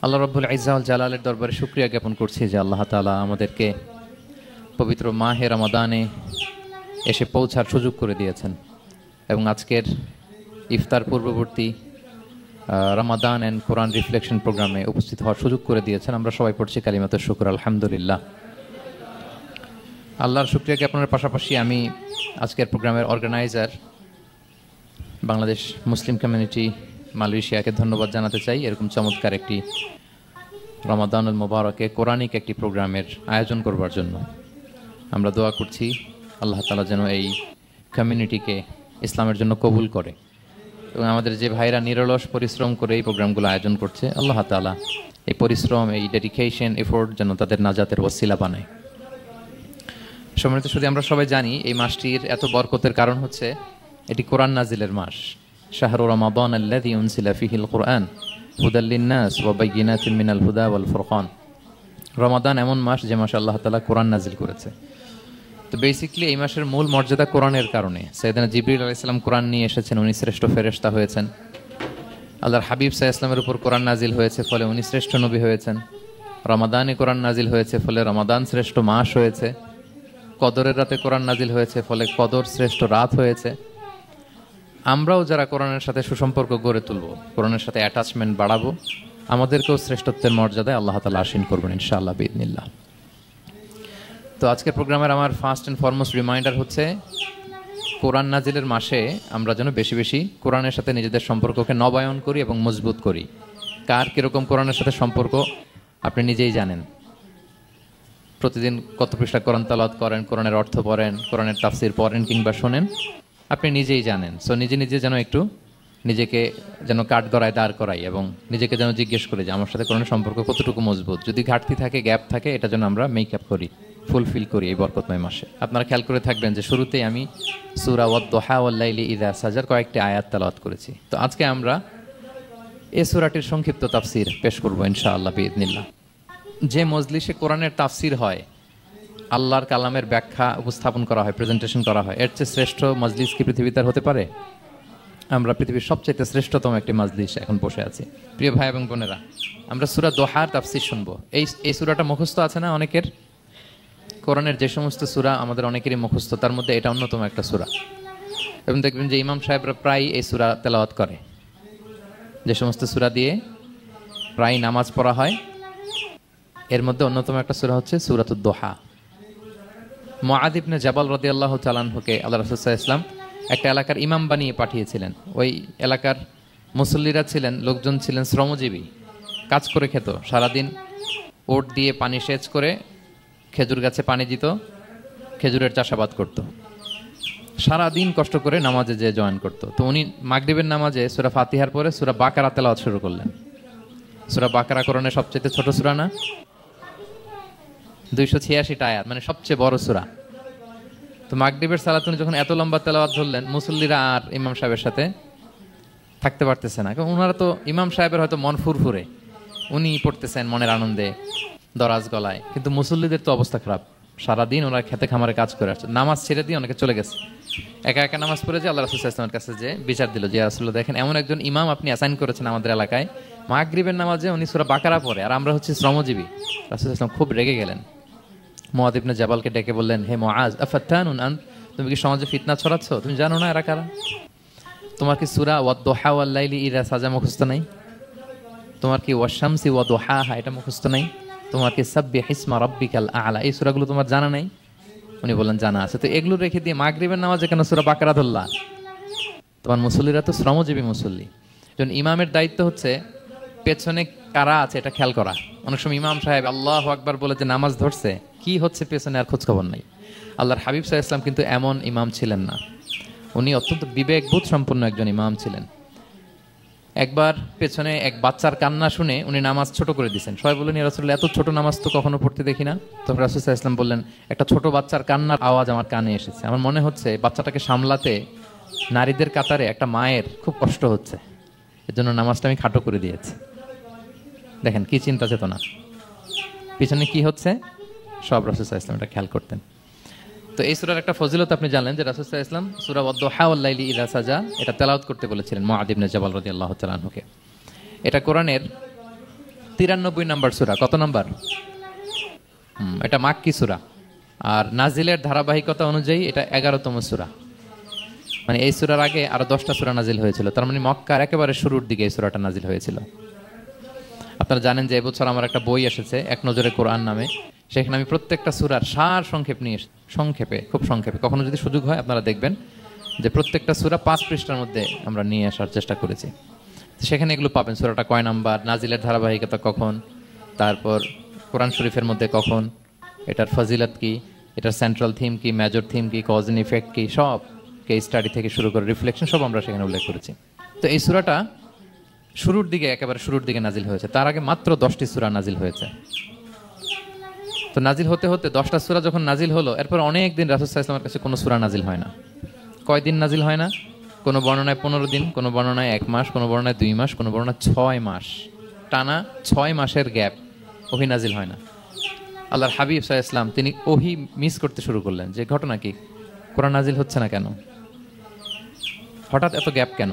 আল্লাহ রাব্বুল ইজ্জা ওয়াল জালালের দরবারে শুকরিয়া জ্ঞাপন করছি যে আল্লাহ তাআলা আমাদেরকে পবিত্র মাহে রমাদানে এসে পৌঁছার সুযোগ করে দিয়েছেন এবং আজকের ইফতার পূর্ববর্তী রমাদান অ্যান্ড কোরআন রিফ্লেকশন প্রোগ্রামে উপস্থিত হওয়ার সুযোগ করে দিয়েছেন। আমরা সবাই পড়ছি কালিমাতুশ শুকর, আলহামদুলিল্লাহ। আল্লাহর শুকরিয়া জ্ঞাপনের পাশাপাশি আমি আজকের প্রোগ্রামের অর্গানাইজার বাংলাদেশ মুসলিম কমিউনিটি মালয়েশিয়াকে ধন্যবাদ জানাতে চাই। এরকম চমৎকার একটি রমাদানুল মুবারকে কোরআনিক একটি প্রোগ্রামের আয়োজন করবার জন্য আমরা দোয়া করছি আল্লাহ তাআলা যেন এই কমিউনিটিকে ইসলামের জন্য কবুল করে এবং আমাদের যে ভাইরা নিরলস পরিশ্রম করে এই প্রোগ্রামগুলো আয়োজন করছে, আল্লাহ তাআলা এই পরিশ্রম, এই ডেডিকেশন, এফোর্ট যেন তাদের নাজাতের ওসিলা বানায়। সম্মানিত শুধু আমরা সবাই জানি এই মাসটির এত বরকতের কারণ হচ্ছে এটি কোরআন নাজিলের মাস। শাহরু রমাদান আল্লাযী উনজিলা ফীহিল কুরআন হুদাল লিন-নাস ওয়া বায়্যিনাতিন মিনাল হুদা ওয়াল ফুরকান। রমাদান এমন মাস যে মাসে আল্লাহ তাআলা কোরআন নাজিল করেছে। তো বেসিক্যালি এই মাসের মূল মর্যাদা কোরআনের কারণে। সাইয়েদনা জিবরিল আলাইহিস সালাম কোরআন নিয়ে এসেছেন, উনি শ্রেষ্ঠ ফেরেশতা হয়েছেন। আল্লাহর হাবিব সাল্লাল্লাহু আলাইহি ওয়াসাল্লামের উপর কোরআন নাজিল হয়েছে, ফলে উনি শ্রেষ্ঠ নবী হয়েছেন। রমাদানে কোরআন নাজিল হয়েছে, ফলে রমাদান শ্রেষ্ঠ মাস হয়েছে। কদরের রাতে কোরআন নাজিল হয়েছে, ফলে কদর শ্রেষ্ঠ রাত হয়েছে। আমরাও যারা কোরআনের সাথে সুসম্পর্ক গড়ে তুলব, কোরআনের সাথে অ্যাটাচমেন্ট বাড়াবো, আমাদেরকেও শ্রেষ্ঠত্বের মর্যাদায় আল্লাহ তাআলা আশীন করবেন ইনশাআল্লাহ বিইذنিল্লাহ। তো আজকের প্রোগ্রামের আমার ফার্স্ট অ্যান্ড ফরমোস্ট রিমাইন্ডার হচ্ছে কোরআন নাজিলের মাসে আমরা যেন বেশি বেশি কোরআনের সাথে নিজেদের সম্পর্ককে নবায়ন করি এবং মজবুত করি। কার কীরকম কোরআনের সাথে সম্পর্ক আপনি নিজেই জানেন। প্রতিদিন কত পৃষ্ঠা কোরআন তেলাওয়াত করেন, কোরআনের অর্থ পড়েন, কোরআনের তাফসির পড়েন কিংবা শোনেন, আপনি নিজেই জানেন। সো নিজে নিজে যেন একটু নিজেকে যেন কাঠগড়ায় দাঁড় করাই এবং নিজেকে যেন জিজ্ঞেস করি যে আমার সাথে কোরআনের সম্পর্ক কতটুকু মজবুত। যদি ঘাটতি থাকে, গ্যাপ থাকে, এটা যেন আমরা মেকআপ করি, ফুলফিল করি এই বরকতময় মাসে। আপনারা খেয়াল করে থাকবেন যে শুরুতেই আমি সূরা ওয়াদ-দুহা ওয়াল-লাইলি ইযা সাজার কয়েকটি আয়াত তেলাওয়াত করেছি। তো আজকে আমরা এই সূরাটির সংক্ষিপ্ত তাফসির পেশ করব ইনশাআল্লাহ বিইذنিল্লাহ। যে মজলিসে কোরআনের তাফসির হয়, আল্লাহর কালামের ব্যাখ্যা উপস্থাপন করা হয়, প্রেজেন্টেশন করা হয়, এর চেয়ে শ্রেষ্ঠ মজলিস কি পৃথিবীতে আর হতে পারে? আমরা পৃথিবীর সবচাইতে শ্রেষ্ঠতম একটি মজলিস এখন বসে আছি। প্রিয় ভাই এবং বোনেরা, আমরা সূরা দোহার তাফসির শুনবো। এই সূরাটা মুখস্থ আছে না অনেকের? কোরআনের যে সমস্ত সূরা আমাদের অনেকেরই মুখস্থ, তার মধ্যে এটা অন্যতম একটা সূরা। এবং দেখবেন যে ইমাম সাহেবরা প্রায় এই সূরা তেলাওয়াত করে। যে সমস্ত সূরা দিয়ে প্রায় নামাজ পড়া হয়, এর মধ্যে অন্যতম একটা সূরা হচ্ছে সূরাতুদ দোহা। মুআয ইবনে জাবাল রাদিয়াল্লাহু তাআলা আনহুকে আল্লাহ রাসূল সাল্লাল্লাহু আলাইহি ওয়াসাল্লাম একটা এলাকার ইমাম বানিয়ে পাঠিয়েছিলেন। ওই এলাকার মুসল্লিরা ছিলেন, লোকজন ছিলেন শ্রমজীবী, কাজ করে খেত। সারাদিন ওট দিয়ে পানি সেচ করে খেজুর গাছে পানি দিত, খেজুরের চাষাবাদ করত, সারাদিন কষ্ট করে নামাজে যে জয়েন করত। তো উনি মাগরিবের নামাজে সূরা ফাতিহার পরে সূরা বাকারা তেলাওয়াত শুরু করলেন। সূরা বাকারা কোরআনের সবচেয়ে ছোট সূরা না? 286টা আয়াত, মানে সবচেয়ে বড় সূরা। তো মাগরিবের সালাতে উনি যখন এত লম্বা তেলাওয়াত ধরলেন, মুসল্লিরা আর ইমাম সাহেবের সাথে থাকতে পারতেছে না। কারণ ওনারা তো, ইমাম সাহেবের হয়তো মন ফুরফুরে, উনি পড়তেছেন মনের আনন্দে দরাজ গলায়, কিন্তু মুসল্লিদের তো অবস্থা খারাপ। সারাদিন ওনারা খেতে খামারে কাজ করে আসছে, নামাজ ছেড়ে দিয়ে অনেকে চলে গেছে। একা একা নামাজ পড়ে যে আল্লাহ রাসূল সাল্লাল্লাহু আলাইহি ওয়াসাল্লামের কাছে যে বিচার দিল যে, ইয়া রাসূলুল্লাহ, দেখেন এমন একজন ইমাম আপনি অ্যাসাইন করেছেন আমাদের এলাকায়, মাগরিবের নামাজে উনি সূরা বাকারা পড়ে আর আমরা হচ্ছে শ্রমজীবী। রাসূল সাল্লাল্লাহু আলাইহি ওয়াসাল্লাম খুব রেগে গেলেন। মুআয ইবনে জাবালকে ডেকে বললেন, হে মুআয, আফাত্তানুন আনত, তুমি কি সমাজে ফিতনা ছড়াচ্ছ? তুমি জানো না এরা কারা? তোমার কি সূরা ওয়াদ-দুহা ওয়াল-লাইলি ইযা সাজা মুখস্থ নাই? তোমার কি ওয়াশ-শামসি ওয়া-দুহাহা এটা মুখস্থ নাই? তোমার কি সাব্বিহ ইসমা রাব্বিকাল আ'লা এই সূরাগুলো তোমার জানা নাই? উনি বললেন জানা আছে। তো এগুলো রেখে দিয়ে মাগরিবের নামাজে কেন সূরা বাকারা ধরলা? তোমার মুসল্লিরা তো শ্রমজীবী মুসল্লি। যখন ইমামের দায়িত্ব হচ্ছে পেছনে কারা আছে এটা খেয়াল করা। অনেক সময় ইমাম সাহেব আল্লাহু আকবার বলে যে নামাজ ধরছে, কি হচ্ছে পেছনে আর খোঁজ খবর নাই। আল্লাহর হাবিব সাল্লাল্লাহু আলাইহি ওয়াসাল্লাম কিন্তু এমন ইমাম ছিলেন না, উনি অত্যন্ত বিবেকবোধ সম্পন্ন একজন ইমাম ছিলেন। একবার পেছনে এক বাচ্চার কান্না শুনে উনি নামাজ ছোট করে দিয়েছেন। সবাই বললেন, ইয়া রাসূলুল্লাহ, এত ছোট নামাজ তো কখনো পড়তে দেখি না। তখন রাসূল সাল্লাল্লাহু আলাইহি ওয়াসাল্লাম বললেন, একটা ছোট বাচ্চার কান্নার আওয়াজ আমার কানে এসেছে। আমার মনে হচ্ছে বাচ্চাটাকে সামলাতে নারীদের কাতারে একটা মায়ের খুব কষ্ট হচ্ছে, এজন্য নামাজটা আমি খাটো করে দিয়েছি। দেখেন কি চিন্তা চেতনা, পিছনে কি হচ্ছে সব রাসূল সাল্লাল্লাহু আলাইহি ওয়াসাল্লাম এটা খেয়াল করতেন। তো এই সূরার একটা ফজিলত আপনি জানেন যে রাসূল সাল্লাল্লাহু আলাইহি ওয়াসাল্লাম সূরা ওয়াদ-দুহা ওয়াল-লাইলি ইযা সাজা এটা তেলাওয়াত করতে বলেছিলেন মুআয ইবনে জাবাল রাদিয়াল্লাহু তাআলা আনহুকে। এটা কোরআনের 93 নম্বর সূরা। কত নম্বর? এটা মাক্কি সূরা। আর নাজিলের ধারাবাহিকতা অনুযায়ী এটা 11তম সূরা। মানে এই সূরার আগে আরো 10টা সূরা নাজিল হয়েছিল, তার মানে মক্কার একেবারে শুরুর দিকে এই সূরাটা নাজিল হয়েছিল। আপনারা জানেন যে এবছর আমার একটা বই এসেছে এক নজরে কোরআন নামে, সেখানে আমি প্রত্যেকটা সূরার সার সংক্ষেপ নিয়ে সংক্ষেপে, খুব সংক্ষেপে, কখনো যদি সুযোগ হয় আপনারা দেখবেন যে প্রত্যেকটা সূরা 5 পৃষ্ঠার মধ্যে আমরা নিয়ে আসার চেষ্টা করেছি। সেখানে এগুলো পাবেন, সূরাটা কয় নাম্বার, নাজিলের ধারাবাহিকতা কখন, তারপর কোরআন শরীফের মধ্যে কখন, এটার ফজিলত কি, এটার সেন্ট্রাল থিম কি, মেজর থিম কি, কজ এন্ড ইফেক্ট কি, সব কেস স্টাডি থেকে শুরু করে রিফ্লেকশন সব আমরা সেখানে উল্লেখ করেছি। তো এই সূরাটা শুরুর দিকে, একেবারে শুরুর দিকে নাজিল হয়েছে। তার আগে মাত্র 10টি সূরা নাজিল হয়েছে। তো নাজিল হতে হতে 10টা সূরা যখন নাজিল হলো, এরপর অনেক দিন রাসূল সাল্লাল্লাহু আলাইহি ওয়াসাল্লামের কাছে কোনো সূরা নাজিল হয় না। কয়দিন নাজিল হয় না? কোনো বর্ণনায় 15 দিন, কোনো বর্ণনায় 1 মাস, কোনো বর্ণনায় 2 মাস, কোনো বর্ণনায় 6 মাস, টানা 6 মাসের গ্যাপ ওহী নাজিল হয় না। আল্লাহর হাবিব সাল্লাল্লাহু আলাইহি ওয়াসাল্লাম তিনি ওহী মিস করতে শুরু করলেন, যে ঘটনা কি, কোরআন নাজিল হচ্ছে না কেন, হঠাৎ এত গ্যাপ কেন?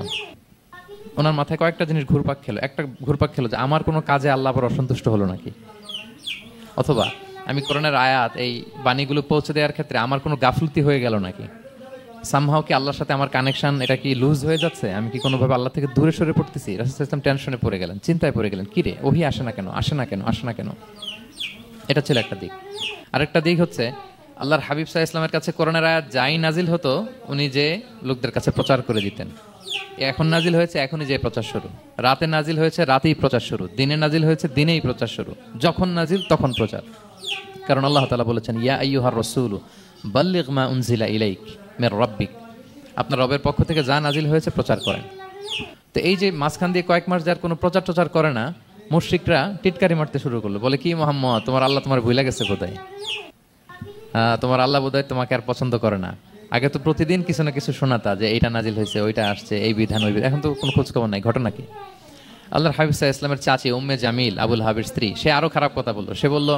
ওনার মাথায় কয়েকটা জিনিস ঘুরপাক খেলো। একটা ঘুরপাক খেলো যে আমার কোনো কাজে আল্লাহ আবার অসন্তুষ্ট হলো নাকি, অথবা আমি কোরআনের আয়াত এই বাণীগুলো পৌঁছে দেওয়ার ক্ষেত্রে আমার কোনো গাফলতি হয়ে গেল নাকি, সামহাও কি আল্লাহর সাথে আমার কানেকশন এটা কি লুজ হয়ে যাচ্ছে, আমি কি কোনোভাবে আল্লাহ থেকে দূরে সরে পড়তেছি। রাসূল সাল্লাল্লাহু আলাইহি ওয়াসাল্লাম টেনশনে পড়ে গেলেন, চিন্তায় পড়ে গেলেন, কিরে ওহী আসে না কেন, আসে না কেন, আসে না কেন। এটা ছিল একটা দিক। আরেকটা দিক হচ্ছে আল্লাহর হাবিব সাল্লাল্লাহু আলাইহি ওয়াসাল্লামের কাছে কোরআনের আয়াত যাই নাজিল হতো উনি যে লোকদের কাছে প্রচার করে দিতেন। এখন নাজিল হয়েছে এখনই যে প্রচার শুরু, রাতে নাজিল হয়েছে রাতেই প্রচার শুরু, দিনে নাজিল হয়েছে দিনেই প্রচার শুরু, যখন নাজিল তখন প্রচার। কারণ আল্লাহ তাআলা বলেছেন, ইয়া আইয়ুহার রাসূলু বাল্লিগ মা উনজিলা ইলাইক মির রাব্বিক, আপনার রবের পক্ষ থেকে যা নাজিল হয়েছে প্রচার করেন। তো এই যে মাঝখান দিয়ে কয়েক মাস যার কোনো প্রচার টচার করে না, মুশরিকরা টিটকারি মারতে শুরু করলো, বলে কি মুহাম্মদ তোমার আল্লাহ তোমার ভুলে গেছে বোধহয়, তোমার আল্লাহ বোধহয় তোমাকে আর পছন্দ করে না। আগে তো প্রতিদিন কিছু না কিছু শোনাতা যে এইটা নাজিল হয়েছে, ওইটা আসছে, এই বিধান ওই বিধান, এখন তো কোনো খোঁজ খবর নাই। ঘটনা কি? আল্লাহর হাবিব সাল্লাল্লাহু আলাইহি ওয়াসাল্লামের চাচি উম্মে জামিল, আবুল হাবির স্ত্রী, সে আরো খারাপ কথা বললো। সে বলল,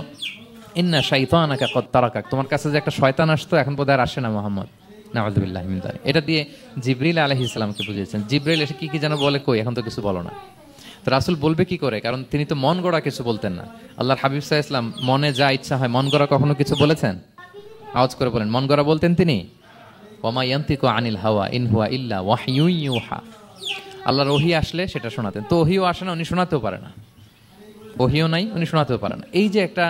ইন্না শাইতানাকা কদ তারাকাক, তোমার কাছে যে একটা শয়তান আসতো এখন বোধহয় আর আসে না মুহাম্মদ, নাউযুবিল্লাহি মিন যালিক। এটা দিয়ে জিবরিল আলাইহিস সালামকে বুঝিয়েছেন। জিবরিল এসে কি কি যেন বলে, কই এখন তো কিছু বলো না। তো রাসূল বলবে কি করে, কারণ তিনি তো মন গড়া কিছু বলতেন না। আল্লাহর হাবিব সাল্লাল্লাহু আলাইহি ওয়াসাল্লাম মনে যা ইচ্ছা হয়, মন গড়া কখনো কিছু বলেছেন? আওয়াজ করে বলেন, মন গড়া বলতেন তিনি? ওয়ামা ইয়ানতিকু আনিল হাওয়া ইন হুয়া ইল্লা ওয়াহয়ুন ইউহা। আল্লাহর ওহী আসলে সেটা শোনাতেন। তো ওহীও আসে না, উনি শোনাতেও পারে না, ওহীও নাই, উনি শোনাতেও পারে না। এই যে একটা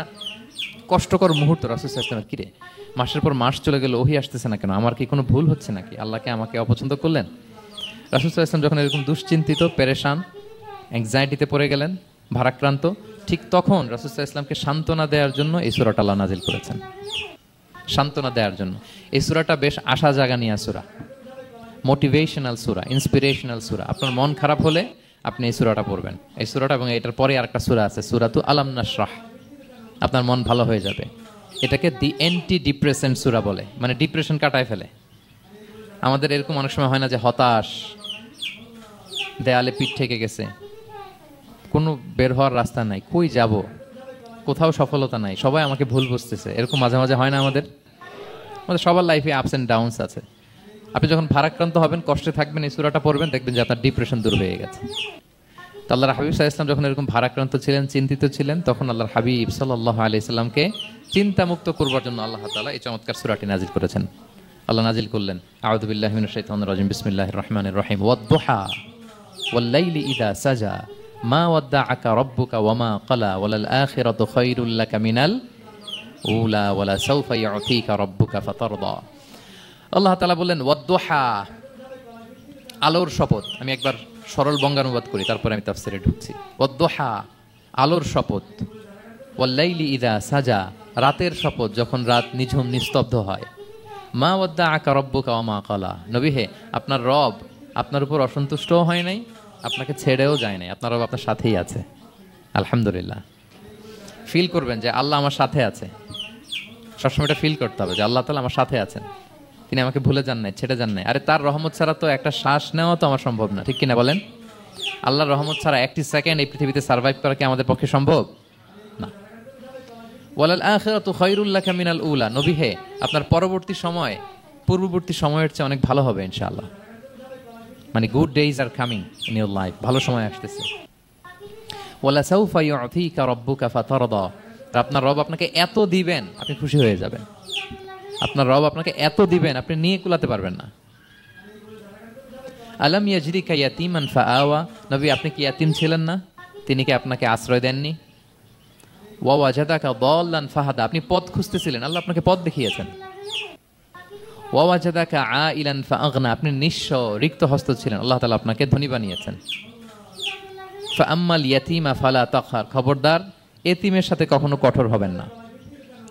কষ্টকর মুহূর্ত রাসূল সাল্লাল্লাহু আলাইহি ওয়াসাল্লামের, কিরে মাসের পর মাস চলে গেল, ওহী আসতেছে না কেন, আমার কি কোনো ভুল হচ্ছে নাকি, আল্লাহকে আমাকে অপছন্দ করলেন? রাসূল সাল্লাল্লাহু আলাইহি ওয়াসাল্লাম যখন এরকম দুশ্চিন্তিত, পেরেশান, অ্যাংজাইটিতে পড়ে গেলেন, ভারাক্রান্ত, ঠিক তখন রাসূল সাল্লাল্লাহু আলাইহি ওয়াসাল্লামকে সান্ত্বনা দেওয়ার জন্য এই সূরাটা আল্লাহ নাজিল করেছেন। সান্ত্বনা দেওয়ার জন্য এই সূরাটা বেশ আশা জাগানিয়া সূরা, মোটিভেশনাল সূরা, ইন্সপিরেশনাল সূরা। আপনার মন খারাপ হলে আপনি এই সূরাটা পড়বেন, এই সূরাটা, এবং এটার পরে আরেকটা সূরা আছে সূরাতু আলাম নাশরাহ, আপনার মন ভালো হয়ে যাবে। এটাকে দি অ্যান্টি ডিপ্রেসেন্ট সূরা বলে, মানে ডিপ্রেশন কাটায় ফেলে। আমাদের এরকম অনেক সময় হয় না যে হতাশ, দেয়ালে পিঠ ঠেকে গেছে, কোনো বের হওয়ার রাস্তা নাই, কই যাব, কোথাও সফলতা নাই, সবাই আমাকে ভুল বুঝতেছে, এরকম মাঝে মাঝে হয় না? আমাদের সবার লাইফে আপস অ্যান্ড ডাউনস আছে। আপনি যখন ভারাক্রান্ত হবেন, কষ্টে থাকবেন, এই সূরাটা পড়বেন, দেখবেন যে আপনার ডিপ্রেশন দূর হয়ে গেছে। তো আল্লাহর হাবিব সাল্লাল্লাহু আলাইহি ওয়াসাল্লাম যখন এরকম ভারাক্রান্ত ছিলেন, চিন্তিত ছিলেন, তখন আল্লাহর হাবিব সাল্লাল্লাহু আলাইহি ওয়াসাল্লামকে চিন্তামুক্ত করবার জন্য আল্লাহ তাআলা এই চমৎকার সূরাটি নাজিল করেছেন। আল্লাহ নাজিল করলেন, আউযু বিল্লাহি মিনাশ শাইতানির রাজিম, বিসমিল্লাহির রহমানির রহিম, ওয়াদ-দুহা ওয়াল-লাইলি ইযা সাজা মা ওয়াদ্দাআকা রাব্বুকা ওয়া মা ক্বালা ওয়ালাল আখিরাতু খায়রুল লাকা মিনাল উলা ওয়ালা সাওফা ইউতিকা রাব্বুকা ফাতারদা। আল্লাহ তাআলা বললেন ওয়াদ-দুহা, আলোর শপথ। আমি একবার সরল বঙ্গানুবাদ করি, তারপরে আমি তাফসীরে ঢুকছি। ওয়াদ-দুহা, আলোর শপথ, ওয়াল-লাইলি ইযা সাজা, রাতের শপথ, যখন রাত নিঝুম নিস্তব্ধ হয়। মা ওয়াদ্দাআকা রাব্বুকা ওয়া মা ক্বালা, নবী হে, আপনার রব আপনার উপর অসন্তুষ্টও হয় নাই, আপনাকে ছেড়েও যায় নাই, আপনার রব আপনার সাথেই আছে। আলহামদুলিল্লাহ। ফিল করবেন যে আল্লাহ আমার সাথে আছে, সবসময় এটা ফিল করতে হবে যে আল্লাহ তাআলা আমার সাথে আছেন, তিনি আমাকে ভুলে যান নাই, ছেড়ে যান নাই। আরে তার রহমত ছাড়া তো একটা শ্বাস নেওয়া তো আমার সম্ভব না, ঠিক কিনা বলেন? আল্লাহর রহমত ছাড়া একটি সেকেন্ড এই পৃথিবীতে সার্ভাইভ করা কি আমাদের পক্ষে সম্ভব না। ওয়ালাল আখিরাতু খায়রুল লাকা মিনাল উলা, নবী হে, আপনার পরবর্তী সময় পূর্ববর্তী সময়ের চেয়ে অনেক ভালো হবে ইনশাআল্লাহ। মানে good days are coming in your life, ভালো সময় আসতেছে। ওয়ালা সাউফা ইউতিকা রাব্বুকা ফাতারদা, আপনার রব আপনাকে এত দিবেন আপনি খুশি হয়ে যাবেন। আপনার রব আপনাকে এত দিবেন আপনি নিয়ে কুলাতে পারবেন না। আলাম ইয়াজরিকা ইয়াতীমান ফাআওয়া, নবী আপনি কি ইয়াতীম ছিলেন না, তিনি কি আপনাকে আশ্রয় দেননি? ওয়া ওয়াজাদাকা দাল্লান ফাহাদা, আপনি পথ খুঁজতেছিলেন, আল্লাহ আপনাকে পথ দেখিয়েছেন। ওয়া ওয়াজাদাকা আইলান ফাআগনা, আপনি নিঃস্ব রিক্ত হস্ত ছিলেন, আল্লাহ তাআলা আপনাকে ধনী বানিয়েছেন। ফাআম্মাল ইয়াতীমা ফালা তাকহার, খবরদার এতিমের সাথে কখনো কঠোর হবেন না।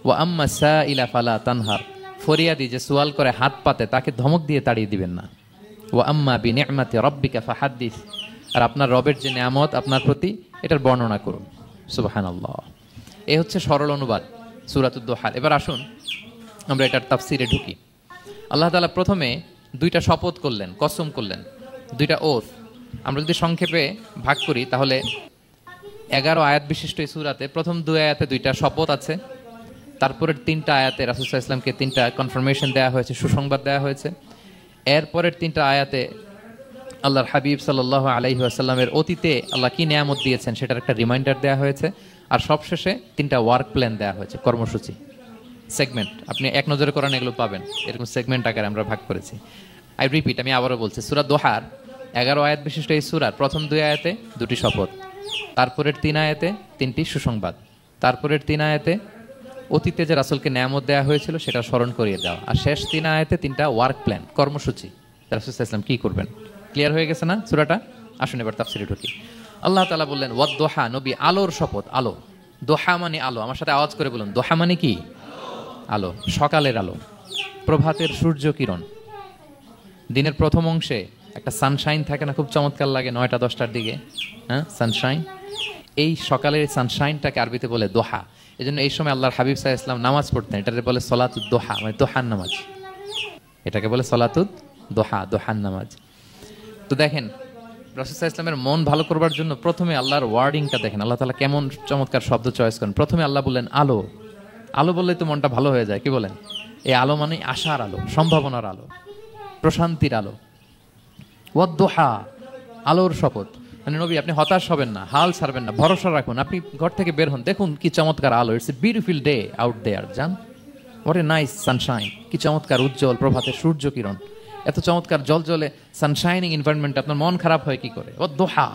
ওয়া আম্মা সাইলা ফালা তানহার, ফরিয়াদি যে সওয়াল করে হাত পাতে তাকে ধমক দিয়ে তাড়িয়ে দিবেন না। ওয়া আম্মা বিনি'মাতি রাব্বিকা ফাহাদ্দিস, আর আপনার রবের যে নিয়ামত আপনার প্রতি এটার বর্ণনা করুন। সুবহানাল্লাহ। এই হচ্ছে সরল অনুবাদ সূরাতুদ দোহার। এবার আসুন আমরা এটার তাফসিরে ঢুকি। আল্লাহ তাআলা প্রথমে দুইটা শপথ করলেন, কসম করলেন, দুইটা ওথ। আমরা যদি সংক্ষেপে ভাগ করি তাহলে 11 আয়াত বিশিষ্ট এই সূরাতে প্রথম 2 আয়াতে দুইটা শপথ আছে, তারপরের 3টা আয়াতে রাসূল সাল্লাল্লাহু আলাইহি ওয়াসাল্লামকে 3টা কনফার্মেশন দেওয়া হয়েছে, সুসংবাদ দেওয়া হয়েছে। এরপরের 3টা আয়াতে আল্লাহর হাবিব সাল্লাল্লাহু আলাইহি ওয়াসাল্লামের অতীতে আল্লাহ কি নিয়ামত দিয়েছেন সেটার একটা রিমাইন্ডার দেওয়া হয়েছে। আর সবশেষে 3টা ওয়ার্ক প্ল্যান দেওয়া হয়েছে, কর্মসূচি, সেগমেন্ট। আপনি এক নজরে কোরআন এগুলো পাবেন, এরকম সেগমেন্ট আকারে আমরা ভাগ করেছি। আই রিপিট, আমি আবারও বলছি, সূরা দোহার 11 আয়াত বিশিষ্ট এই সূরার প্রথম 2 আয়াতে 2টি শপথ, তারপরের 3 আয়াতে 3টি সুসংবাদ, তারপরের 3 আয়াতে অতীতে যে রাসূলকে নিয়ামত দেওয়া হয়েছিল সেটা স্মরণ করিয়ে দেওয়া, আর শেষ 3 আয়াতে 3টা ওয়ার্ক প্ল্যান, কর্মসূচি, রাসূল সাল্লাল্লাহু আলাইহি ওয়াসাল্লাম কি করবেন। ক্লিয়ার হয়ে গেছে না সূরাটা? আসুন এবার তাফসিরে ঢুকি। আল্লাহ তাআলা বললেন ওয়াদ-দোহা, নবী আলোর শপথ। আলো, দোহা মানে আলো। আমার সাথে আওয়াজ করে বলুন, দোহা মানে কি? আলো, সকালের আলো, প্রভাতের সূর্য কিরণ। দিনের প্রথম অংশে একটা সানশাইন থাকে না, খুব চমৎকার লাগে 9টা 10টার দিকে, হ্যাঁ সানশাইন। এই সকালের সানশাইনটাকে আরবিতে বলে দোহা। এই জন্য এই সময় আল্লাহর হাবিব সাল্লাল্লাহু আলাইহি ওয়াসাল্লাম নামাজ পড়তেন, এটাকে বলে সলাতুদ দোহা, মানে দোহার নামাজ। এটাকে বলে সলাতুদ দোহা, দোহার নামাজ। তো দেখেন রাসূল সাল্লাল্লাহু আলাইহি ওয়াসাল্লামের মন ভালো করবার জন্য প্রথমে আল্লাহর ওয়ার্ডিংটা দেখেন, আল্লাহ তাআলা কেমন চমৎকার শব্দ চয়েস করেন। প্রথমে আল্লাহ বললেন আলো। আলো বললেই তো মনটা ভালো হয়ে যায়, কি বলেন? এই আলো মানে আশার আলো, সম্ভাবনার আলো, প্রশান্তির আলো। ওয়াদ-দোহা, আলোর শপথ। মানে নবী আপনি হতাশ হবেন না, হাল ছাড়বেন না, ভরসা রাখুন। আপনি ঘর থেকে বের হন, দেখুন কি চমৎকার আলো। It's a beautiful day out there. জান, হোয়াট এ নাইস সানশাইন, কি চমৎকার উজ্জ্বল প্রভাতের সূর্য কিরণ। এত চমৎকার জলজলে সানশাইনিং এনভায়রনমেন্ট, আপনার মন খারাপ হয় কি করে? ওয়াদ-দোহা,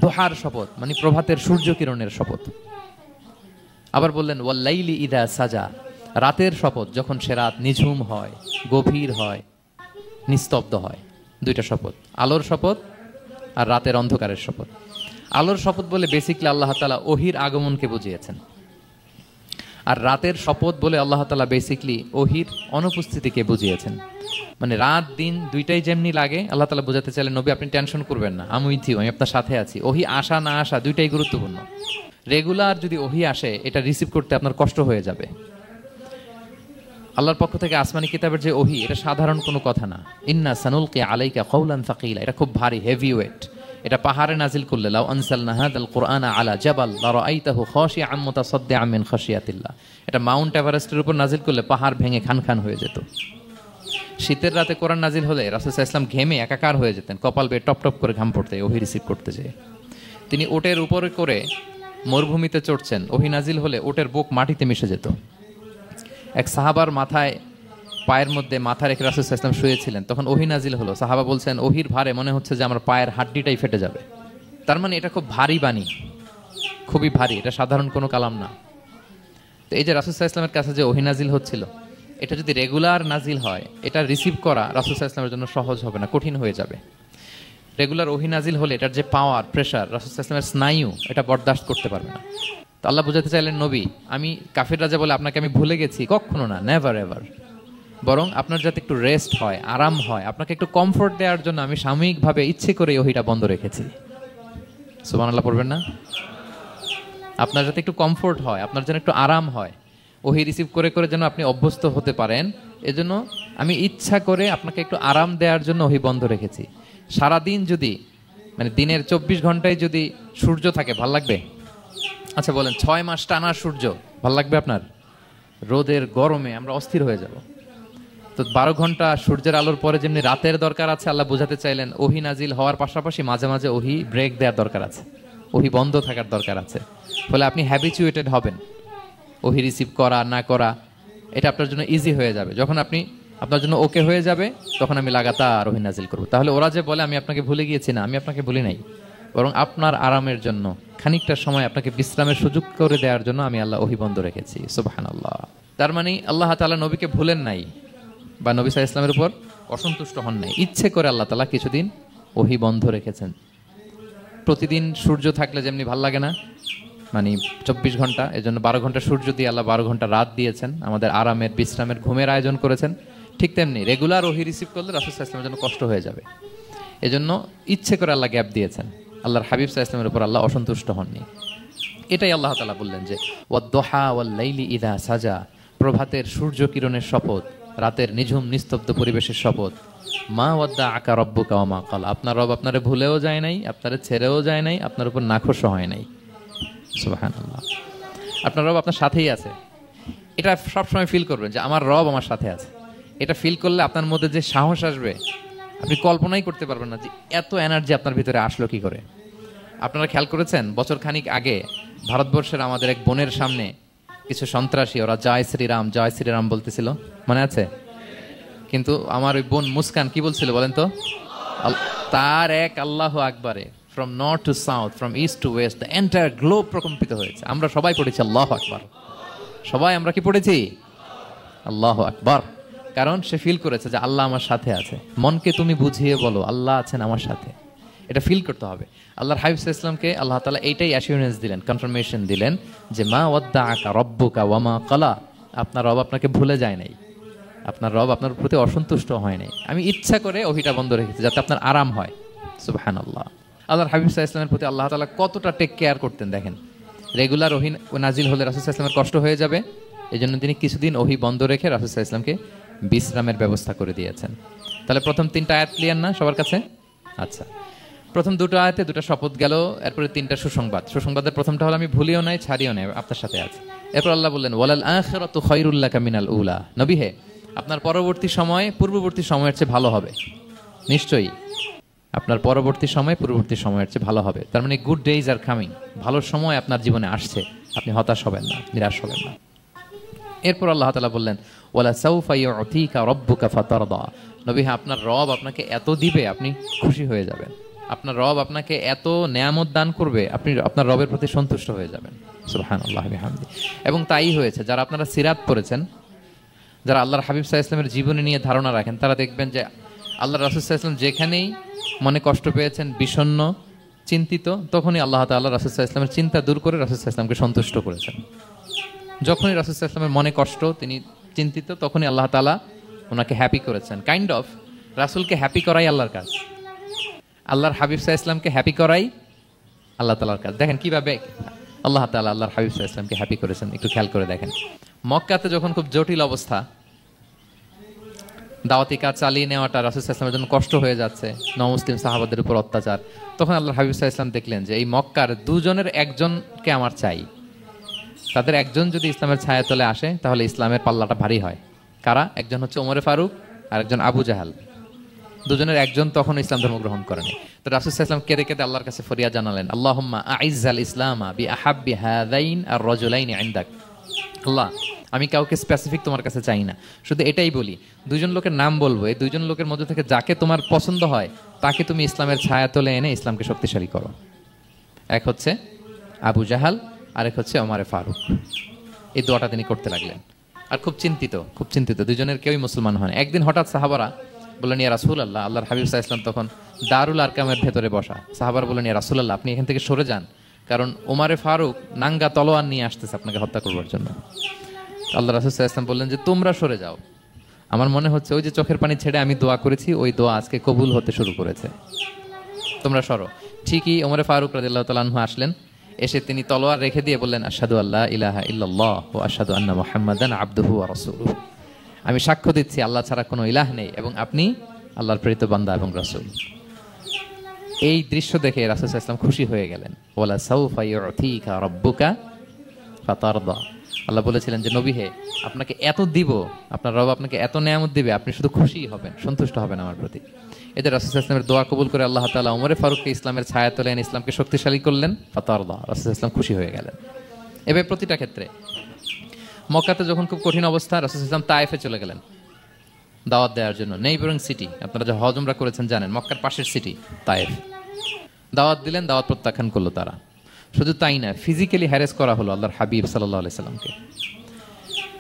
দোহার শপথ মানে প্রভাতের সূর্য কিরণের শপথ। আবার বললেন ওয়াল-লাইলি ইযা সাজা, রাতের শপথ, যখন সে রাত নিঝুম হয়, গভীর হয়, নিস্তব্ধ হয়। 2টা শপথ, আলোর শপথ আর রাতের অন্ধকারের শপথ। আলোর শপথ বলে বেসিক্যালি আল্লাহ তাআলা ওহির আগমনকে বুঝিয়েছেন, আর রাতের শপথ বলে আল্লাহ তাআলা বেসিক্যালি ওহির অনুপস্থিতিকে বুঝিয়েছেন। মানে রাত দিন দুইটাই যেমনি লাগে, আল্লাহ তাআলা বোঝাতে চাইলেন নবী আপনি টেনশন করবেন না, আমি উইথ ইউ, আমি আপনার সাথে আছি। ওহি আসা না আসা দুইটাই গুরুত্বপূর্ণ। রেগুলার যদি ওহি আসে এটা রিসিভ করতে আপনার কষ্ট হয়ে যাবে। আল্লাহর পক্ষ থেকে আসমানি কিতাবের যে ওহি, এটা সাধারণ কোনো কথা না। ইন্না সানুলকি আলাইকা কওলান সাকিলা, এটা খুব ভারী, হেভি ওয়েট। এটা পাহাড়ে নাজিল করলে লাউ আনসালনা হাদাল কুরআনা আলা জাবাল লারাআইতাহু খাশিআম মুতাসাদ্দিআম মিন খাশিয়াতিল্লাহ, এটা মাউন্ট এভারেস্টের উপর নাজিল করলে পাহাড় ভেঙে খান খান হয়ে যেত। শীতের রাতে কোরআন নাজিল হলে রাসূল সাল্লাল্লাহু আলাইহি ওয়াসাল্লাম ঘেমে একাকার হয়ে যেতেন, কপাল বেয়ে টপ টপ করে ঘাম পড়তে ওহি রিসিভ করতে যেয়ে। তিনি ওটের উপরে করে মরুভূমিতে চড়ছেন, ওহি নাজিল হলে ওটের বুক মাটিতে মিশে যেত। এক সাহাবার মাথায় পায়ের মধ্যে মাথা রেখে রাসূল সাল্লাল্লাহু আলাইহি ওয়াসাল্লাম শুয়েছিলেন, তখন ওহি নাজিল হলো। সাহাবা বলছেন ওহির ভারে মনে হচ্ছে যে আমার পায়ের হাড্ডিটাই ফেটে যাবে। তার মানে এটা খুব ভারী বাণী, খুবই ভারী, এটা সাধারণ কোনো কালাম না। তো এই যে রাসূল সাল্লাল্লাহু আলাইহি ওয়াসাল্লামের কাছে যে ওহি নাজিল হচ্ছিল, এটা যদি রেগুলার নাজিল হয়, এটা রিসিভ করা রাসূল সাল্লাল্লাহু আলাইহি ওয়াসাল্লামের জন্য সহজ হবে না, কঠিন হয়ে যাবে। রেগুলার ওহি নাজিল হলে এটার যে পাওয়ার, প্রেশার, রাসূল সাল্লাল্লাহু আলাইহি ওয়াসাল্লামের স্নায়ু এটা বরদাস্ত করতে পারবে না। তো আল্লাহ বোঝাতে চাইলেন নবী আমি কাফির রাজা বলে আপনাকে আমি ভুলে গেছি, কখনো না, নেভার এভার। বরং আপনার যাতে একটু রেস্ট হয়, আরাম হয়, আপনাকে একটু কমফোর্ট দেওয়ার জন্য আমি সাময়িকভাবে ইচ্ছে করে ওহিটা বন্ধ রেখেছি। সুবহানাল্লাহ পড়বেন না? আপনার যাতে একটু কমফোর্ট হয়, আপনার যেন একটু আরাম হয়, ওহি রিসিভ করে করে যেন আপনি অভ্যস্ত হতে পারেন, এজন্য আমি ইচ্ছা করে আপনাকে একটু আরাম দেওয়ার জন্য ওহি বন্ধ রেখেছি। সারাদিন যদি মানে দিনের 24 ঘন্টায় যদি সূর্য থাকে ভাল লাগবে? আচ্ছা বলেন 6 মাস টানা সূর্য ভাল লাগবে আপনার? রোদের গরমে আমরা অস্থির হয়ে যাব। তো 12 ঘন্টা সূর্যের আলোর পরে যেমনি রাতের দরকার আছে, আল্লাহ বোঝাতে চাইলেন ওহি নাজিল হওয়ার পাশাপাশি মাঝে মাঝে ওহি ব্রেক দেওয়ার দরকার আছে। ওহি বন্ধ থাকার দরকার আছে। ফলে আপনি হ্যাবিচুয়েটেড হবেন, ওহি রিসিভ করা না করা এটা আপনার জন্য ইজি হয়ে যাবে। যখন আপনি আপনার জন্য ওকে হয়ে যাবে, তখন আমি লাগাতার ওহি নাজিল করবো। তাহলে ওরা যে বলে আমি আপনাকে ভুলে গিয়েছি, না, আমি আপনাকে ভুলি নাই, বরং আপনার আরামের জন্য খানিকটা সময় আপনাকে বিশ্রামের সুযোগ করে দেওয়ার জন্য আমি আল্লাহ ওহি বন্ধ রেখেছি। সুবহানাল্লাহ। তার মানে আল্লাহ তাআলা নবীকে ভুলেন নাই বা নবী সাল্লাল্লাহু আলাইহি ওয়াসাল্লামের উপর অসন্তুষ্ট হন নাই, ইচ্ছে করে আল্লাহ তাআলা কিছুদিন ওহি বন্ধ রেখেছেন। প্রতিদিন সূর্য থাকলে যেমনি ভাল লাগে না, মানে 24 ঘন্টা, এজন্য 12 ঘন্টা সূর্য দিয়ে আল্লাহ 12 ঘন্টা রাত দিয়েছেন, আমাদের আরামের বিশ্রামের ঘুমের আয়োজন করেছেন। ঠিক তেমনি রেগুলার ওহি রিসিভ করলে রাসূল সাল্লাল্লাহু আলাইহি ওয়াসাল্লামের জন্য কষ্ট হয়ে যাবে, এজন্য ইচ্ছে করে আল্লাহ গ্যাপ দিয়েছেন। আল্লাহর হাবিব সাল্লাল্লাহু আলাইহি ওয়াসাল্লামের উপর আল্লাহ অসন্তুষ্ট হননি। এটাই আল্লাহ তাআলা বললেন যে ওয়াদ-দুহা ওয়াল-লাইলি ইযা সাজা, প্রভাতের সূর্য কিরণের শপথ, রাতের নিঝুম নিস্তব্ধ পরিবেশের শপথ। মা ওয়াদ্দাআকা রাব্বুকা ওয়া মা ক্বাল, আপনার রব আপনারে ভুলেও যায় নাই, আপনারে ছেড়েও যায় নাই, আপনার উপর নাখোশও হয় নাই। সুবহানাল্লাহ। আপনার রব আপনার সাথেই আছে, এটা সবসময় ফিল করবেন যে আমার রব আমার সাথে আছে। এটা ফিল করলে আপনার মধ্যে যে সাহস আসবে আপনি কল্পনাই করতে পারবেন না যে এত এনার্জি আপনার ভিতরে আসলো কি করে। আপনারা খেয়াল করেছেন, বছর খানিক আগে ভারতবর্ষের আমাদের এক বোনের সামনে কিছু সন্ত্রাসী, ওরা জয় শ্রীরাম বলতেছিল, মনে আছে? কিন্তু আমার ওই বোন মুস্কান কি বলছিল বলেন তো? তার এক আল্লাহু আকবারে from north to south, from east to west, the entire globe প্রকম্পিত হয়েছে। আমরা সবাই পড়েছি আল্লাহু আকবার, সবাই আমরা কি পড়েছি? আল্লাহু আকবার। কারণ সে ফিল করেছে যে আল্লাহ আমার সাথে আছে। মনকে তুমি বুঝিয়ে বলো আল্লাহ আছেন আমার সাথে, এটা ফিল করতে হবে। আল্লাহর হাবিব সাল্লাল্লাহু আলাইহি ওয়াসাল্লামকে আল্লাহ তাআলা এইটাই অ্যাসিউরেন্স দিলেন, কনফার্মেশন দিলেন যে মা ওয়াদ্দাআকা রাব্বুকা ওয়া মা ক্বালা, আপনার রব আপনাকে ভুলে যায় নাই, আপনার রব আপনার প্রতি অসন্তুষ্ট হয় নাই। আমি ইচ্ছা করে ওহিটা বন্ধ রেখেছি যাতে আপনার আরাম হয়। সুবহানাল্লাহ। আল্লাহর হাবিব সাল্লাল্লাহু আলাইহি ওয়াসাল্লামের প্রতি আল্লাহ তাআলা কতটা টেক কেয়ার করতেন দেখেন। রেগুলার ওহি নাজিল হলে রাসূল সাল্লাল্লাহু আলাইহি ওয়াসাল্লামের কষ্ট হয়ে যাবে, এজন্য তিনি কিছুদিন ওহি বন্ধ রেখে রাসূল সাল্লাল্লাহু আলাইহি ওয়াসাল্লামকে বিশ্রামের ব্যবস্থা করে দিয়েছেন। তাহলে প্রথম 3টা আয়াত ক্লিয়ার না সবার কাছে? আচ্ছা, প্রথম 2টো আয়াতে 2টা শপথ গেল, এরপরে 3টা সুসংবাদ। সুসংবাদের প্রথমটা হলো আমি ভুলিও নাই ছাড়িও নাই, আপনার সাথে আছে। এরপর আল্লাহ বললেন ওয়ালাল আখিরাতু খায়রুল লাকা মিনাল উলা, নবী হে আপনার পরবর্তী সময় পূর্ববর্তী সময়ের চেয়ে ভালো হবে। নিশ্চয়ই আপনার পরবর্তী সময় পূর্ববর্তী সময়ের চেয়ে ভালো হবে। তার মানে গুড ডেজ আর কামিং, ভালো সময় আপনার জীবনে আসছে, আপনি হতাশ হবেন না, নিরাশ হবেন না। এরপর আল্লাহ তাআলা বললেন ওয়ালা সাউফা ইউতিকা রাব্বুকা ফাতারদা, নবী হ্যাঁ আপনার রব আপনাকে এত দিবে আপনি খুশি হয়ে যাবেন, আপনার রব আপনাকে এত নেয়ামত দান করবে আপনি আপনার রবের প্রতি সন্তুষ্ট হয়ে যাবেন। সুবহানাল্লাহ বিহামদি। এবং তাই হয়েছে। যারা আপনারা সিরাত পড়েছেন, যারা আল্লাহর হাবিব সাল্লাল্লাহু আলাইহি ওয়াসাল্লামের জীবনী নিয়ে ধারণা রাখেন, তারা দেখবেন যে আল্লাহর রাসূল সাল্লাল্লাহু আলাইহি ওয়াসাল্লাম যেখানেই মনে কষ্ট পেয়েছেন, বিষণ্ণ, চিন্তিত, তখনই আল্লাহ তাআলা রাসূল সাল্লাল্লাহু আলাইহি ওয়াসাল্লামের চিন্তা দূর করে রাসূল সাল্লাল্লাহু আলাইহি ওয়াসাল্লামকে সন্তুষ্ট করেছেন। যখনই রাসূল সাল্লাল্লাহু আলাইহি ওয়াসাল্লামের মনে কষ্ট, তিনি চিন্তিত, তখনই আল্লাহ তাআলা ওনাকে হ্যাপি করেছেন। কাইন্ড অফ রাসূলকে হ্যাপি করাই আল্লাহর কাজ, আল্লাহর হাবিব সাল্লাল্লাহু আলাইহি ওয়াসাল্লামকে হ্যাপি করাই আল্লাহ তাআলার কাজ। দেখেন কিভাবে আল্লাহ তাআলা আল্লাহর হাবিব সাল্লাল্লাহু আলাইহি ওয়াসাল্লামকে হ্যাপি করেছেন, একটু খেয়াল করে দেখেন। মক্কাতে যখন খুব জটিল অবস্থা, দাওয়াতি কাজ চালিয়ে নেওয়াটা রাসূল সাল্লাল্লাহু আলাইহি ওয়াসাল্লামের জন্য কষ্ট হয়ে যাচ্ছে, নমুসলিম সাহাবাদের উপর অত্যাচার, তখন আল্লাহর হাবিব সাল্লাল্লাহু আলাইহি ওয়াসাল্লাম দেখলেন যে এই মক্কার 2 জনের একজনকে আমার চাই। তাদের একজন যদি ইসলামের ছায়াতলে আসে তাহলে ইসলামের পাল্লাটা ভারী হয়। কারা? একজন হচ্ছে ওমরে ফারুক আর একজন আবু জাহাল। 2 জনের একজন তখন ইসলাম ধর্ম গ্রহণ করেনি। তো রাসূল সাল্লাল্লাহু আলাইহি ওয়াসাল্লাম কেঁদে কেঁদে আল্লাহর কাছে ফরিয়াদ জানালেন, আল্লাহুম্মা আইজ্জাল ইসলামা বিআহাব্বি হাযাইন আর রাজুলাইনি ইনদাক। আল্লাহ, আমি কাউকে স্পেসিফিক তোমার কাছে চাই না, শুধু এটাই বলি 2 জন লোকের নাম বলবো, এই 2 জন লোকের মধ্যে থেকে যাকে তোমার পছন্দ হয় তাকে তুমি ইসলামের ছায়াতলে এনে ইসলামকে শক্তিশালী করো। এক হচ্ছে আবু জাহাল, আরেক হচ্ছে ওমরে ফারুক। এই দোয়াটা তিনি করতে লাগলেন। আর খুব চিন্তিত 2 জনের কেউই মুসলমান হয় না। একদিন হঠাৎ সাহাবারা বললেন, ইয়া রাসূলুল্লাহ, আল্লাহর হাবিব সাল্লাল্লাহু আলাইহি ওয়াসাল্লাম তখন দারুল আরকামের ভেতরে বসা। সাহাবারা বললেন, ইয়া রাসূলুল্লাহ, আপনি এখান থেকে সরে যান, কারণ ওমরে ফারুক নাঙ্গা তলোয়ার নিয়ে আসতেছে আপনাকে হত্যা করবার জন্য। আল্লাহ রাসূল সাল্লাল্লাহু আলাইহি ওয়াসাল্লাম বললেন যে তোমরা সরে যাও, আমার মনে হচ্ছে ওই যে চোখের পানি ছেড়ে আমি দোয়া করেছি ওই দোয়া আজকে কবুল হতে শুরু করেছে, তোমরা সরো। ঠিকই ওমরে ফারুক রাদিয়াল্লাহু তাআলা আনহু আসলেন, এসে তিনি তলোয়ার রেখে দিয়ে বললেন, আশহাদু আল্লা ইলাহা ইল্লাল্লাহ ওয়া আশহাদু আন্না মুহাম্মাদান আবদুহু ওয়া রাসূলুহু, আমি সাক্ষ্য দিচ্ছি আল্লাহ ছাড়া কোনো ইলাহ নেই এবং আপনি আল্লাহর প্রেরিত বান্দা এবং রাসূল। এই দৃশ্য দেখে রাসূল সাল্লাল্লাহু আলাইহি ওয়াসাল্লাম খুশি হয়ে গেলেন। ওয়ালা সাউফা ইউতিকা রাব্বুকা ফাতারদা, আল্লাহ বলেছিলেন যে নবী হে আপনাকে এত দিব, আপনার রব আপনাকে এত নেয়ামত দিবে, আপনি শুধু খুশি হবেন, সন্তুষ্ট হবেন আমার প্রতি। এদের রাসূল সাল্লাল্লাহু আলাইহি ওয়াসাল্লামের দোয়া কবুল করে আল্লাহ তাআলা ওমর ফারুককে ইসলামের ছায়া তোলেন, ইসলামকে শক্তিশালী করলেন। ফাতারদা, রাসূল সাল্লাল্লাহু আলাইহি ওয়াসাল্লাম খুশি হয়ে গেলেন। এভাবে প্রতিটা ক্ষেত্রে মক্কাতে যখন খুব কঠিন অবস্থা, রাসূল সাল্লাল্লাহু আলাইহি ওয়াসাল্লাম তায়েফে চলে গেলেন দাওয়াত দেওয়ার জন্য। নেইবারিং সিটি, আপনারা যে হজ উমরা করেছেন জানেন, মক্কার পাশের সিটি তায়েফ। দাওয়াত দিলেন, দাওয়াত প্রত্যাখ্যান করলো তারা। শুধু তাই না, ফিজিক্যালি হ্যারেস করা হলো আল্লাহর হাবিব সাল্লাল্লাহু আলাইহি সাল্লামকে।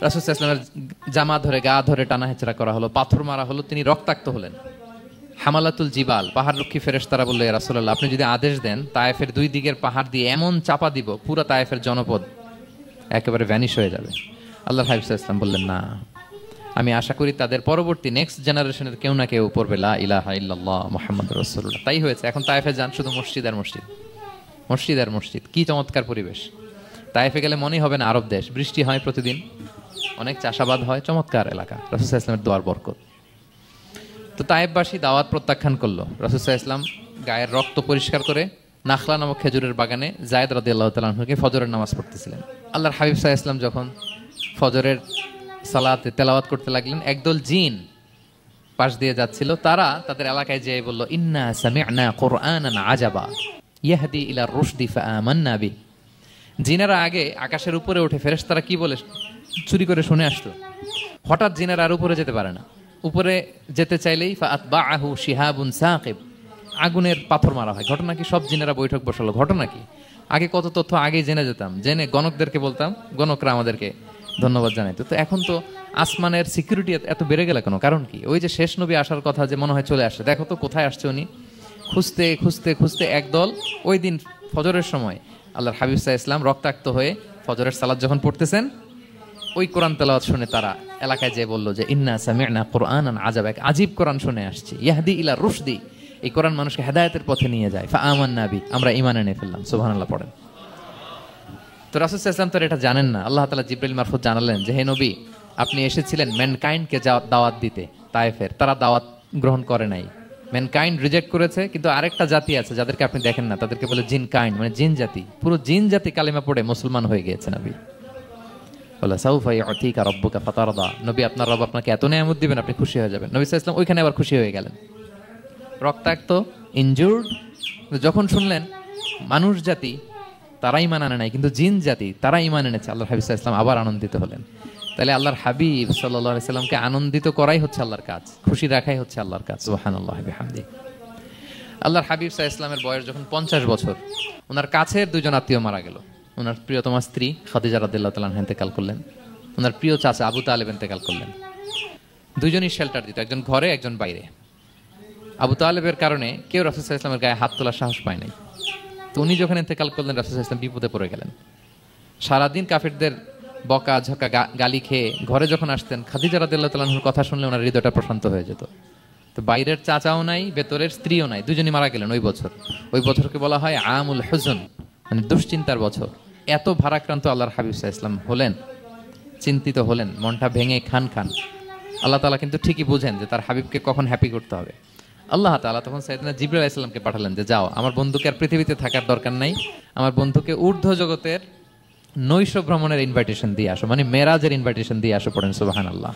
রাসূল সাল্লাল্লাহু আলাইহি ওয়াসাল্লামের জামা ধরে, গা ধরে টানা হেচড়া করা হলো, পাথর মারা হলো, তিনি রক্তাক্ত হলেন। হামালাতুল জিবাল, পাহাড় রক্ষী ফেরেশতারা বলল, ইয়া রাসূলুল্লাহ, আপনি যদি আদেশ দেন তায়েফের দুই দিকের পাহাড় দিয়ে এমন চাপা দিব, পুরো তায়েফের জনপদ একেবারে ভ্যানিশ হয়ে যাবে। আল্লাহর হাবিব সাল্লাল্লাহু আলাইহি ওয়াসাল্লাম বললেন, না, আমি আশা করি তাদের পরবর্তী নেক্সট জেনারেশনের কেউ না কেউ পড়বে লা ইলাহা ইল্লাল্লাহ মুহাম্মাদুর রাসূলুল্লাহ। তাই হয়েছে। এখন তায়েফে যান, শুধু মসজিদ আর মসজিদ, মসজিদ আর মসজিদ। কি চমৎকার পরিবেশ! তায়েফে গেলে মনেই হবে না আরব দেশ। বৃষ্টি হয় প্রতিদিন, অনেক চাষাবাদ হয়, চমৎকার এলাকা। রাসূল সাল্লাল্লাহু আলাইহি ওয়াসাল্লামের দোয়ার বরকত। তো তায়েফবাসী দাওয়াত প্রত্যাখ্যান করলো। রাসূল সাল্লাল্লাহু আলাইহি ওয়াসাল্লাম গায়ের রক্ত পরিষ্কার করে নাখলা নামক খেজুরের বাগানে যায়েদ রাদিয়াল্লাহু তাআলা আনহুকে ফজরের নামাজ পড়তেছিলেন। আল্লাহর হাবিব সাল্লাল্লাহু আলাইহি ওয়াসাল্লাম যখন ফজরের সালাতে তেলাওয়াত করতে লাগলেন, একদল জিন পাশ দিয়ে যাচ্ছিল। তারা তাদের এলাকায় যেয়ে বলল, ইন্না সামি'না কুরআনান আজাবা ইয়াহদি ইলা রুশদি ফাআমান্না বি। জিনেরা আগে আকাশের উপরে উঠে ফেরেশতারা কি বলে চুরি করে শুনে আসতো। হঠাৎ জিনেরা আর উপরে যেতে পারে না। উপরে যেতে চাইলেই ফাআতবাআহু শিহাবুন সাকিব, আগুনের পাথর মারা হয়। ঘটনা কি? সব জিনেরা বৈঠক বসালো। ঘটনা কি? আগে কত তথ্য আগেই জেনে যেতাম, জেনে গণকদেরকে বলতাম, গণকরা আমাদেরকে ধন্যবাদ জানাইতো। তো এখন তো আসমানের সিকিউরিটি এত বেড়ে গেল কেন? কারণ কি? ওই যে শেষ নবী আসার কথা যে মনে হয় চলে আসছে, দেখো তো কোথায় আসছে উনি। খুঁজতে খুঁজতে খুঁজতে একদল ওই দিন ফজরের সময় আল্লাহর হাবিব সাল্লাল্লাহু আলাইহি ওয়াসাল্লাম রক্তাক্ত হয়ে ফজরের সালাত যখন পড়তেছেন, ওই কোরআন তেলাওয়াত শুনে তারা এলাকায় যেয়ে বলল যে ইন্না সামি'না কুরআনান আজাবা, এক আজীব কোরআন শুনে আসছি, ইয়াহদি ইলা রুশদি, এই কোরআন মানুষকে হেদায়েতের পথে নিয়ে যায়। ফাআমান্না বি, আমরা ঈমান এনে ফেললাম। সুবহানাল্লাহ পড়েন। তো রাসূল সাল্লাল্লাহু আলাইহি ওয়াসাল্লাম তো এটা জানেন না। আল্লাহ তাআলা জিবরাইল মারফত জানালেন যে, হে নবী, আপনি এসেছিলেন ম্যানকাইন্ডকে দাওয়াত দিতে। তায়েফের তারা দাওয়াত গ্রহণ করে নাই, ম্যানকাইন্ড রিজেক্ট করেছে। কিন্তু আরেকটা জাতি আছে যাদেরকে আপনি দেখেন না, তাদেরকে বলে জিন কাইন্ড, মানে জিন জাতি। পুরো জিন জাতি কালিমা পড়ে মুসলমান হয়ে গিয়েছে। নবী বলে, সাউফা ইউতিকা রাব্বুকা ফাতারদা, নবী আপনার রব আপনাকে এত নেয়ামত দিবেন, আপনি খুশি হয়ে যাবেন। নবী সাল্লাল্লাহু আলাইহি ওয়াসাল্লাম ওইখানে আবার খুশি হয়ে গেলেন। রক্তাক্ত, ইনজুর্ড, যখন শুনলেন মানুষ জাতি তারা ঈমান আনে নাই, কিন্তু জিন জাতি তারা ঈমান এনেছে, আল্লাহর হাবিব সাল্লাল্লাহু আলাইহি ওয়াসাল্লাম আবার আনন্দিত হলেন। তাহলে আল্লাহর হাবিব সাল্লাল্লাহু আলাইহি ওয়াসাল্লামকে আনন্দিত করাই হচ্ছে আল্লাহর কাজ, খুশি রাখাই হচ্ছে আল্লাহর কাজ। সুবহানাল্লাহি বিহামদি। আল্লাহর হাবিব সাল্লাল্লাহু আলাইহি ওয়াসাল্লামের বয়স যখন 50 বছর, ওনার কাছের দুজন আত্মীয় মারা গেল। ওনার প্রিয়তমা স্ত্রী খাদিজা রাদিয়াল্লাহু তাআলা আনহা ইন্তেকাল করলেন, ওনার প্রিয় চাচা আবু তালেব ইন্তেকাল করলেন। দুজনই শেল্টার দিত, একজন ঘরে একজন বাইরে। আবু তালেবের কারণে কেউ রাসূল সাল্লাল্লাহু আলাইহি ওয়াসাল্লামের গায়ে হাত তোলার সাহস পায় নাই। তো উনি যখন ইন্তেকাল করলেন, রাসূল সাল্লাল্লাহু আলাইহি ওয়াসাল্লাম বিপদে পড়ে গেলেন। সারাদিন কাফিরদের বকা ঝকা গালি খেয়ে ঘরে যখন আসতেন, খাদিজা রাদিয়াল্লাহু তাআলা আনহার কথা শুনলে ওনার হৃদয়টা প্রশান্ত হয়ে যেত। তো বাইরের চাচাও নাই, ভেতরের স্ত্রীও নাই, দুজনই মারা গেলেন ওই বছর। ওই বছরকে বলা হয় আমুল হুজন, মানে দুশ্চিন্তার বছর। এত ভারাক্রান্ত আল্লাহর হাবিব সাল্লাল্লাহু আলাইহি ওয়াসাল্লাম হলেন, চিন্তিত হলেন, মনটা ভেঙে খান খান। আল্লাহ তাআলা কিন্তু ঠিকই বুঝেন যে তার হাবিবকে কখন হ্যাপি করতে হবে। আল্লাহ তাআলা তখন সাইয়েদনা জিবরাইল আলাইহিস সালামকে পাঠালেন যে, যাও, আমার বন্ধুকে আর পৃথিবীতে থাকার দরকার নাই, আমার বন্ধুকে ঊর্ধ্ব জগতের নৈশ ভ্রমণের ইনভাইটেশন দিয়ে আসো, মানে মেরাজের ইনভাইটেশন দিয়ে আসো। পড়েন সুবহানাল্লাহ।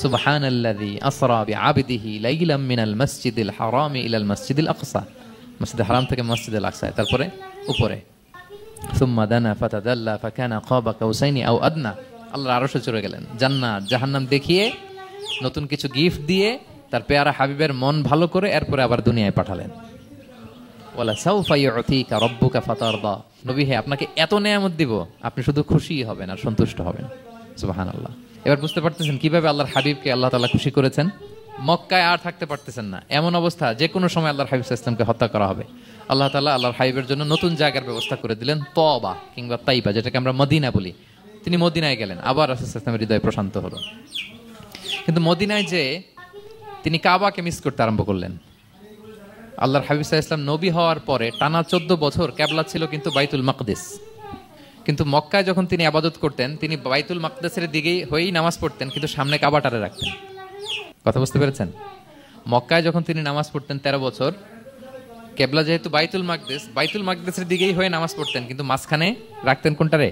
সুবহানাল্লাযী আসরা বিআবদিহি লাইলাম মিনাল মাসজিদিল হারামি ইলাল মাসজিদিল আকসা, মসজিদে হারাম থেকে মসজিদুল আকসা, তারপরে উপরে। সুম্মা দানা ফাতাদাল্লা ফাকানা কাবা কাউসাইনি আও আদনা, আল্লাহর আরশে চড়ে গেলেন। জান্নাত জাহান্নাম দেখিয়ে, নতুন কিছু গিফট দিয়ে, তার পেয়ারা হাবিবের মন ভালো করে এরপরে আবার দুনিয়ায় পাঠালেন। ওয়ালা সাউফা ইউতিকা রাব্বুকা ফাতারদা, নবী হে, আপনাকে এত নেয়ামত দিব, আপনি শুধু খুশি হবেন আর সন্তুষ্ট হবেন। সুবহানাল্লাহ। এবার বুঝতে পারতেছেন কিভাবে আল্লাহর হাবিবকে আল্লাহ তাআলা খুশি করেছেন। মক্কায় আর থাকতে পারতেছেন না, এমন অবস্থা যে কোনো সময় আল্লাহর হাবিব সাল্লাল্লাহু আলাইহি ওয়াসাল্লামকে হত্যা করা হবে। আল্লাহ তাআলা আল্লাহর হাবিবের জন্য নতুন জায়গার ব্যবস্থা করে দিলেন, তওবা কিংবা তাইবা, যেটাকে আমরা মদিনা বলি। তিনি মদিনায় গেলেন, আবার রাসূল সাল্লাল্লাহু আলাইহি ওয়াসাল্লামের হৃদয় প্রশান্ত হলো। কিন্তু মদিনায় যে তিনি কাবাকে মিস করতে আরম্ভ করলেন। আল্লাহর হাবিব সাল্লাল্লাহু আলাইহি ওয়াসাল্লাম নবী হওয়ার পরে টানা 14 বছর কিবলা ছিল কিন্তু বাইতুল মাকদিস। কিন্তু মক্কায় যখন তিনি ইবাদত করতেন, তিনি বাইতুল মাকদিসের দিকেই হয়েই নামাজ পড়তেন, কিন্তু সামনে কাবাটারে রাখতেন। কথা বুঝতে পেরেছেন? মক্কায় যখন তিনি নামাজ পড়তেন 13 বছর, কিবলা যেহেতু বাইতুল মাকদিসের দিকেই হয়ে নামাজ পড়তেন, কিন্তু মাঝখানে রাখতেন কোনটারে?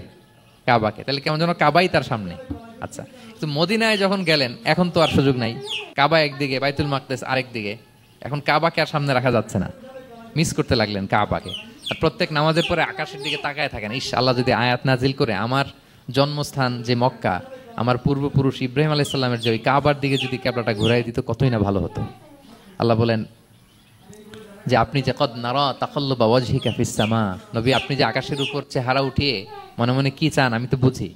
কাবাকে। তাহলে কেমন যেন কাবাই তার সামনে। আচ্ছা, কিন্তু মদিনায় যখন গেলেন, এখন তো আর সুযোগ নাই। কাবা একদিকে, বাইতুল মাকদিস আরেক দিকে। এখন কাবাকে আর সামনে রাখা যাচ্ছে না, মিস করতে লাগলেন কাবাকে। আর প্রত্যেক নামাজের পরে আকাশের দিকে তাকায় থাকেন, ইস আল্লাহ যদি আয়াত নাজিল করে আমার জন্মস্থান যে মক্কা, আমার পূর্বপুরুষ ইব্রাহিম আলাইহিস সালামের যে ওই কাবার দিকে যদি ক্যাবলাটা ঘুরাই দিত কতই না ভালো হতো। আল্লাহ বলেন যে আপনি যে কদ নারা তাকাল্লুবা ওয়াজহিকা ফিস সামা, নবী আপনি যে আকাশের উপর চেহারা উঠিয়ে মনে মনে কি চান আমি তো বুঝি।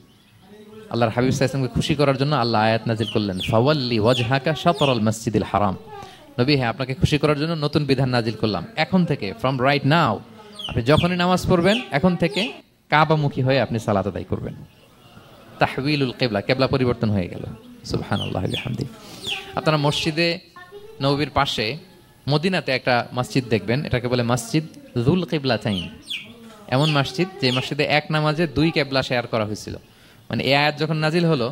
আল্লাহর হাবিব সাল্লাল্লাহু আলাইহি ওয়াসাল্লামকে খুশি করার জন্য আল্লাহ আয়াত নাজিল করলেন, ফাওয়াল্লি ওয়াজহাকা শাতরাল মসজিদিল হারাম। নবী হ্যাঁ আপনাকে খুশি করার জন্য নতুন বিধান নাজিল করলাম, এখন থেকে ফ্রম রাইট নাও আপনি যখনই নামাজ পড়বেন এখন থেকে কাবামুখী হয়ে আপনি সালাত আদায় করবেন। তাহউইলুল কিবলা, কিবলা পরিবর্তন হয়ে গেল। সুবহানাল্লাহি ওয়া বিহামদিহি। আপনারা মসজিদে নববীর পাশে মদিনাতে একটা মসজিদ দেখবেন, এটাকে বলে মসজিদ যুল কিবলাতাইন। এমন মসজিদ যে মসজিদে এক নামাজে দুই কিবলা শেয়ার করা হয়েছিল। মানে এই আয়াত যখন নাজিল হলো,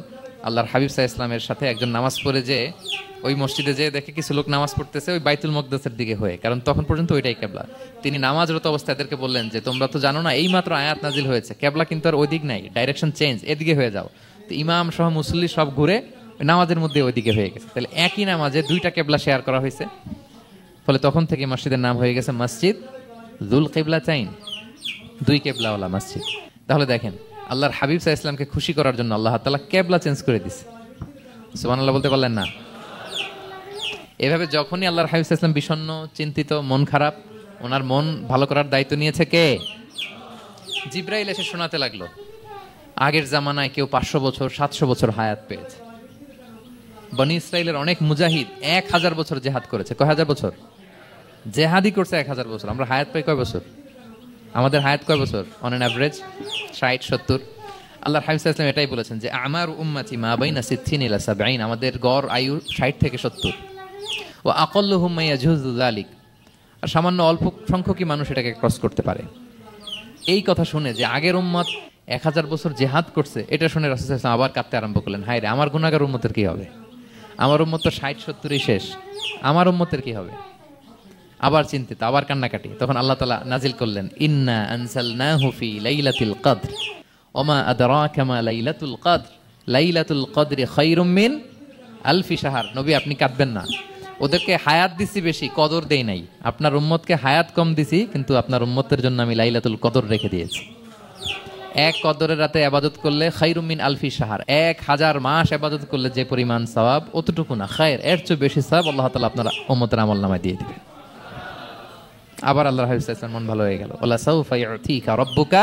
আল্লাহর হাবিব সাল্লাল্লাহু আলাইহি ওয়াসাল্লামের সাথে একজন নামাজ পড়ে যে ওই মসজিদে যে দেখে কিছু লোক নামাজ পড়তেছে ওই বাইতুল মুকদ্দাসের দিকে হয়ে, কারণ তখন পর্যন্ত ওইটাই কিবলা। তিনি নামাজরত অবস্থায় এদেরকে বললেন যে তোমরা তো জানো না এই মাত্র আয়াত নাজিল হয়েছে, কিবলা কিন্তু আর ওই দিক নাই, ডাইরেকশন চেঞ্জ, এদিকে হয়ে যাও। তো ইমাম সহ মুসল্লি সব ঘুরে নামাজের মধ্যে ওইদিকে হয়ে গেছে। তাহলে একই নামাজে দুইটা কিবলা শেয়ার করা হয়েছে, ফলে তখন থেকে মসজিদের নাম হয়ে গেছে মসজিদ যুল কিবলাতাইন, দুই কিবলাওয়ালা মসজিদ। তাহলে দেখেন আল্লাহর হাবিব সাল্লাল্লাহু আলাইহি ওয়াসাল্লামকে খুশি করার জন্য আল্লাহ তাআলা কিবলা চেঞ্জ করে দিয়েছে। সুবহানাল্লাহ বলতে পারলেন না? এভাবে যখনই আল্লাহর হাবিব সাল্লাল্লাহু আলাইহি ওয়াসাল্লাম বিষণ্ণ, চিন্তিত, মন খারাপ, ওনার মন ভালো করার দায়িত্ব নিয়েছে কে? জিবরাইল এসে শোনাতে লাগলো আগের জামানায় কেউ 500 বছর 700 বছর হায়াত পেয়েছে। বনি ইসরাইলের অনেক মুজাহিদ 1000 বছর জেহাদ করেছে। কয় হাজার বছর জেহাদি করছে? 1000 বছর। আমরা হায়াত পাই কয় বছর? আমাদের হায়াত কয় বছর অন অ্যান অ্যাভারেজ? 60-70। আল্লাহর হাবিব সাল্লাল্লাহু আলাইহি ওয়াসাল্লাম এটাই বলেছেন যে আমার উম্মতি মা বাইনা 60 ইলা 70, আমাদের গড় আয়ু 60 থেকে 70। ওয়া আকাল্লুহুম মা ইয়াজুযু যালিক, আর সামান্য অল্প সংখ্যকই মানুষ এটাকে ক্রস করতে পারে। এই কথা শুনে যে আগের উম্মত 1000 বছর জেহাদ করছে, এটা শুনে রাসূল সাল্লাল্লাহু আলাইহি ওয়াসাল্লাম আবার কাঁদতে আরম্ভ করলেন, হায় রে আমার গুনাহগার উম্মতের কি হবে? আমার উম্মত তো 60-70ই শেষ, আমার উম্মতের কি হবে? আবার চিন্তিত, আবার কান্নাকাটি। তখন আল্লাহ তাআলা নাজিল করলেন, ইন্না আনসালনাহু ফি লাইলাতিল কদর ওমা আদরাকা মা লাইলাতুল কদর লাইলাতুল কদরি খায়রুম মিন আলফি শাহর। নবী আপনি কাঁদবেন না, ওদেরকে হায়াত দিছি বেশি, কদর দেই নাই। আপনার উম্মতকে হায়াত কম দিছি, কিন্তু আপনার উম্মতের জন্য আমি লাইলাতুল কদর রেখে দিয়েছি। এক কদরের রাতে ইবাদত করলে খায়রুম মিন আলফি শাহর, 1000 মাস ইবাদত করলে যে পরিমাণ সওয়াব অতটুকু না, খায়ের এর চেয়ে বেশি সওয়াব আল্লাহ তাআলা আপনার উম্মতের আমলনামায় দিয়ে দিবেন। আবার আল্লাহর হাবিব সাল্লাল্লাহু আলাইহি ওয়াসাল্লাম মন ভালো হয়ে গেল। ওয়ালা সাউফা ইউতিকা রাব্বুকা,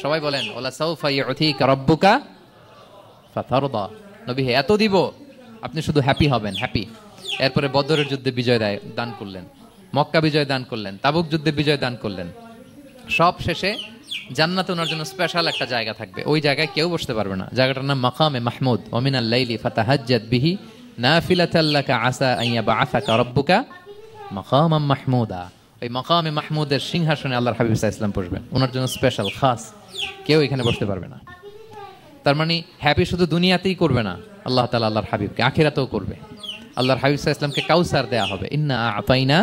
সবাই বলেন ওয়ালা সাউফা ইউতিকা রাব্বুকা ফাতারদা। নবী এত দিব আপনি শুধু হ্যাপি হবেন, হ্যাপি। এরপরে বদরের যুদ্ধে বিজয় দান করলেন, মক্কা বিজয় দান করলেন, তাবুক যুদ্ধে বিজয় দান করলেন। সব শেষে জান্নাতে ওনার জন্য স্পেশাল একটা জায়গা থাকবে, ওই জায়গায় কেউ বসতে পারবে না। জায়গাটার নাম মাকামে মাহমুদ। ওয়া মিনাল লাইলি ফাতাহাজ্জাদ বিহি নাফিলাতাল লাকা আসা আন ইয়াবআসাকা রাব্বুকা মাকামাম মাহমুদা। ওই মাকামে মাহমুদের সিংহাসনে আল্লাহর হাবিব সাল্লাল্লাহু আলাইহি ওয়াসাল্লাম বসবেন, ওনার জন্য স্পেশাল খাস, কেউ এখানে বসতে পারবে না। তার মানে হ্যাপি শুধু দুনিয়াতেই করবে না, আল্লাহ তাআলা আল্লাহর হাবিবকে আখিরাতেও করবে। আল্লাহর হাবিব সাল্লাল্লাহু আলাইহি ওয়াসাল্লামকে কাউসার দেয়া হবে, ইন্না আ'তাইনা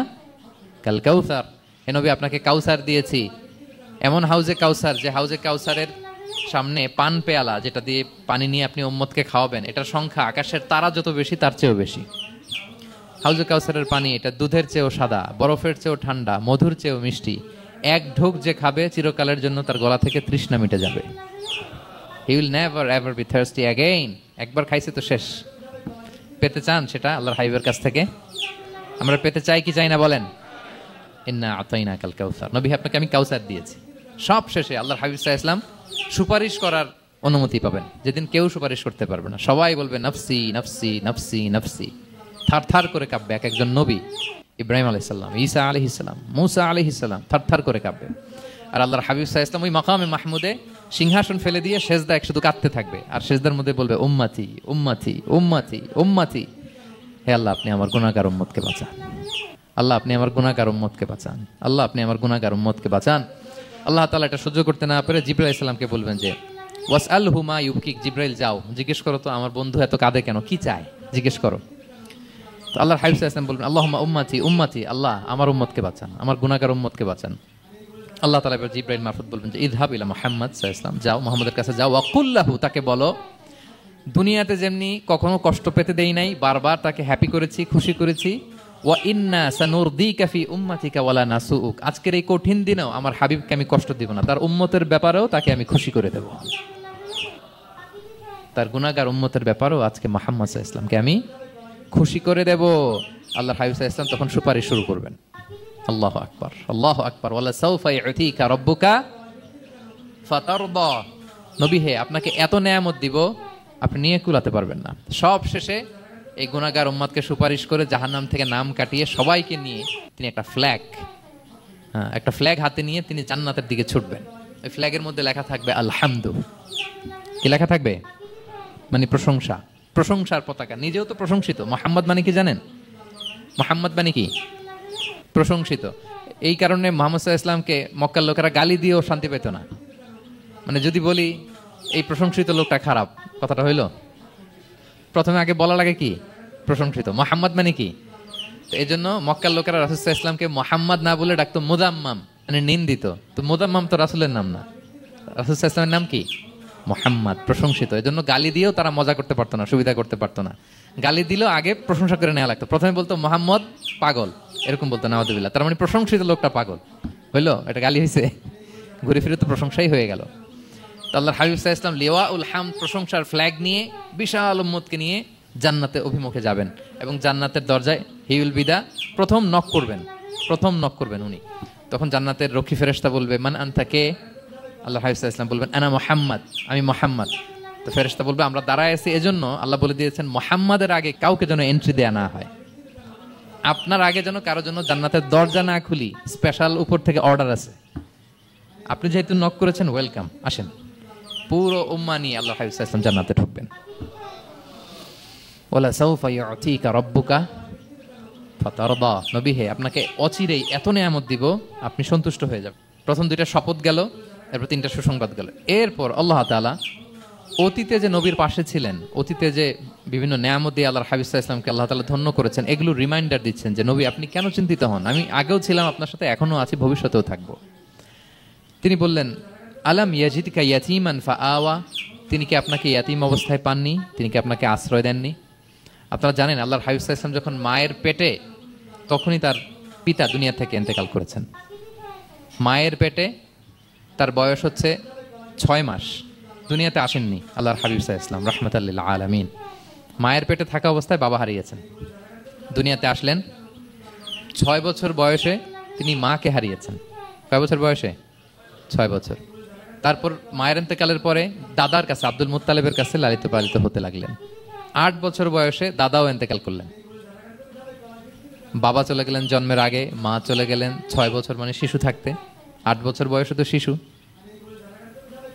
কাল কাউসার। হে নবী আপনাকে কাউসার দিয়েছি, এমন হাউজে কাউসার যে হাউজে কাউসারের সামনে পান পেয়ালা, যেটা দিয়ে পানি নিয়ে আপনি উম্মতকে খাওয়াবেন, এটার সংখ্যা আকাশের তারা যত বেশি তার চেয়েও বেশি। হাউজে কাউসারের পানি এটা দুধের চেয়েও সাদা, বরফের চেয়েও ঠান্ডা, মধুর চেয়েও মিষ্টি। এক ঢোক যে খাবে চিরকালের জন্য তার গলা থেকে তৃষ্ণা মিটে যাবে। He will never ever be thirsty again. একবার খাইছে তো শেষ। পেতে চান সেটা আল্লাহর হাবিবের কাছ থেকে? আমরা পেতে চাই কি চাই না বলেন? ইন্না আ'তাইনা কাল কাউসার। নবী আপনাকে আমি কাউসার দিয়েছি। সব শেষে আল্লাহর হাবিব সাল্লাল্লাহু আলাইহি ওয়াসাল্লাম সুপারিশ করার অনুমতি পাবেন, যেদিন কেউ সুপারিশ করতে পারবে না। সবাই বলবে নাফসি নাফসি নাফসি নাফসি, থার থার করে কাঁপবে। এক একজন নবী, ইব্রাহিম আলাইহিস সালাম, ঈসা আলাইহিস সালাম, মূসা আলাইহিস সালাম থার থার করে কাঁপবে। আর আল্লাহর হাবিব সাল্লাল্লাহু আলাইহি ওয়াসাল্লাম ওই মাকামে মাহমুদে সিংহাসন ফেলে দিয়ে সেজদায় শুধু কাঁদতে থাকবে, আর সেজদার মধ্যে বলবে উম্মতি উম্মতি উম্মতি উম্মতি। হে আল্লাহ আপনি আমার গুনাহগার উম্মতকে বাঁচান, আল্লাহ আপনি আমার গুনাহগার উম্মতকে বাঁচান, আল্লাহ আপনি আমার গুনাহগার উম্মতকে বাঁচান। আল্লাহ তাআলা এটা সহ্য করতে না পেরে জিবরাইল আলাইহিস সালামকে বলবেন যে ওয়াসআলহু মা ইউবকিক, জিবরাইল যাও জিজ্ঞেস করো তো আমার বন্ধু এত কাঁদে কেন, কি চায় জিজ্ঞেস করো। তো আল্লাহর হাবিব সাল্লাল্লাহু আলাইহি ওয়াসাল্লাম বলবেন আল্লাহুম্মা উম্মতি উম্মতি, আল্লাহ আমার উম্মতকে বাঁচান, আমার গুনাহগার উম্মতকে বাঁচান। আল্লাহ তাআলা এবার জিবরাইল মারফত বলবেন যে ইযহাব ইলা মুহাম্মদ সাল্লাল্লাহু আলাইহি ওয়াসাল্লাম, যাও মুহাম্মদের কাছে যাও, ওয়াকুল লাহু, তাকে বলো দুনিয়াতে যেমনি কখনো কষ্ট পেতে দেই নাই, বারবার তাকে হ্যাপি করেছি, খুশি করেছি, ওয়া ইন্না সানুরদিকা ফি উম্মাতিকা ওয়ালা নাসুউক, আজকের এই কঠিন দিনেও আমার হাবিবকে আমি কষ্ট দিব না, তার উম্মতের ব্যাপারেও তাকে আমি খুশি করে দেব, তার গুনাহগার উম্মতের ব্যাপারেও আজকে মুহাম্মদ সাল্লাল্লাহু আলাইহি ওয়াসাল্লামকে আমি খুশি করে দেব। আল্লাহর হাবিব সাল্লাল্লাহু আলাইহি ওয়াসাল্লাম তখন সুপারিশ শুরু করবেন। আল্লাহু আকবার, আল্লাহু আকবার। ওয়ালা সাউফা ইউতিকা রাব্বুকা ফাতারদা, নবী হে আপনাকে এত নেয়ামত দিব আপনি নিয়ে কুলাতে পারবেন না। সব শেষে এই গুনাহগার উম্মতকে সুপারিশ করে জাহান্নাম থেকে নাম কাটিয়ে সবাইকে নিয়ে তিনি একটা ফ্ল্যাগ হাতে নিয়ে তিনি জান্নাতের দিকে ছুটবেন। ওই ফ্ল্যাগের মধ্যে লেখা থাকবে আলহামদু। কি লেখা থাকবে? মানে প্রশংসা, প্রশংসার পতাকা। নিজেও তো প্রশংসিত। মুহাম্মদ মানে কি জানেন? মুহাম্মদ মানে কি? প্রশংসিত। এই কারণে মুহাম্মদ সাল্লাল্লাহু আলাইহি ওয়াসাল্লামকে মক্কার লোকেরা গালি দিয়েও শান্তি পেত না। মানে যদি বলি এই প্রশংসিত লোকটা খারাপ, কথাটা হইল? প্রথমে আগে বলা লাগে কি? প্রশংসিত। মুহাম্মদ মানে কি? তো এই জন্য মক্কার লোকেরা রাসূল সাল্লাল্লাহু আলাইহি ওয়াসাল্লামকে মুহাম্মদ না বলে ডাকতো মুদাম্মাম, মানে নিন্দিত। তো মুদাম্মাম তো রাসূলের নাম না, রাসূল সাল্লাল্লাহু আলাইহি ওয়াসাল্লামের নাম কি? মুহাম্মদ, প্রশংসিত। এই জন্য গালি দিয়েও তারা মজা করতে পারতো না, সুবিধা করতে পারতো না। গালি দিলেও আগে প্রশংসা করে নেওয়া লাগতো। প্রথমে বলতো মুহাম্মদ পাগল, এরকম বলতো নাউযুবিল্লাহ, তার মানে প্রশংসিত লোকটা পাগল। হইলো? এটা গালি হয়েছে? ঘুরে ফিরে তো প্রশংসাই হয়ে গেল। তো আল্লাহর হাবিব সাল্লাল্লাহু আলাইহি ওয়াসাল্লাম লিওয়াউল হামদ, প্রশংসার ফ্ল্যাগ নিয়ে বিশাল উম্মতকে নিয়ে জান্নাতে অভিমুখে যাবেন এবং জান্নাতের দরজায় হি উইল বি দা প্রথম নক করবেন উনি। তখন জান্নাতের রক্ষী ফেরেশতা বলবে মান আনতা, কে? আল্লাহর হাবিব সাল্লাল্লাহু আলাইহি ওয়াসাল্লাম বলবেন আনা মুহাম্মদ, আমি মুহাম্মদ। তো ফেরেশতা বলবে আমরা দাঁড়ায় আছি এজন্য আল্লাহ বলে দিয়েছেন মুহাম্মাদের আগে কাউকে যেন এন্ট্রি দেয়া না হয়, আপনার আগে যেন কারো জন্য জান্নাতের দরজা না খুলি, স্পেশাল উপর থেকে অর্ডার আছে। আপনি যেহেতু নক করেছেন, ওয়েলকাম, আসেন। পুরো উম্মাহ নিয়ে আল্লাহর হাবিব সাল্লাল্লাহু আলাইহি ওয়াসাল্লাম জান্নাতে ঢুকবেন। ওয়ালা সাউফা ইউতিকা রাব্বুকা ফাতারদা, নবী হে আপনাকে অচিরেই এত নেয়ামত দিব আপনি সন্তুষ্ট হয়ে যাবেন। প্রথম দুইটা শপথ গেল, এরপর তিনটা সুসংবাদ গেল। এরপর আল্লাহ তাআলা অতীতে যে নবীর পাশে ছিলেন, অতীতে যে বিভিন্ন নেয়ামত দিয়ে আল্লাহর হাবিব সাল্লাল্লাহু আলাইহি ওয়াসাল্লামকে আল্লাহ তাআলা ধন্য করেছেন, এগুলো রিমাইন্ডার দিচ্ছেন যে নবী আপনি কেন চিন্তিত হন, আমি আগেও ছিলাম আপনার সাথে, এখনো আছি, ভবিষ্যতেও থাকবো। তিনি বললেন আলাম ইয়াজিদকা ইয়াতীমান ফাআওয়া, তিনি কি আপনাকে ইয়াতীম অবস্থায় পাননি, তিনি কি আপনাকে আশ্রয় দেননি? আপনারা জানেন আল্লাহর হাবিব সাল্লাল্লাহু আলাইহি ওয়াসাল্লাম যখন মায়ের পেটে, তখনই তার পিতা দুনিয়া থেকে ইন্তেকাল করেছেন। মায়ের পেটে তার বয়স হচ্ছে 6 মাস, দুনিয়াতে আসেননি আল্লাহর হাবিব সাল্লাল্লাহু আলাইহি ওয়াসাল্লাম রাহমাতাল লিল আলামিন। মায়ের পেটে থাকা অবস্থায় বাবা হারিয়েছেন, দুনিয়াতে আসলেন 6 বছর বয়সে তিনি মাকে হারিয়েছেন। কয় বছর বয়সে? 6 বছর। তারপর মায়ের ইন্তেকালের পরে দাদার কাছে, আব্দুল মুত্তালিবের কাছে লালিত পালিত হতে লাগলেন। 8 বছর বয়সে দাদাও ইন্তেকাল করলেন। বাবা চলে গেলেন জন্মের আগে, মা চলে গেলেন 6 বছর, মানে শিশু থাকতে। 8 বছর বয়সে তো শিশু,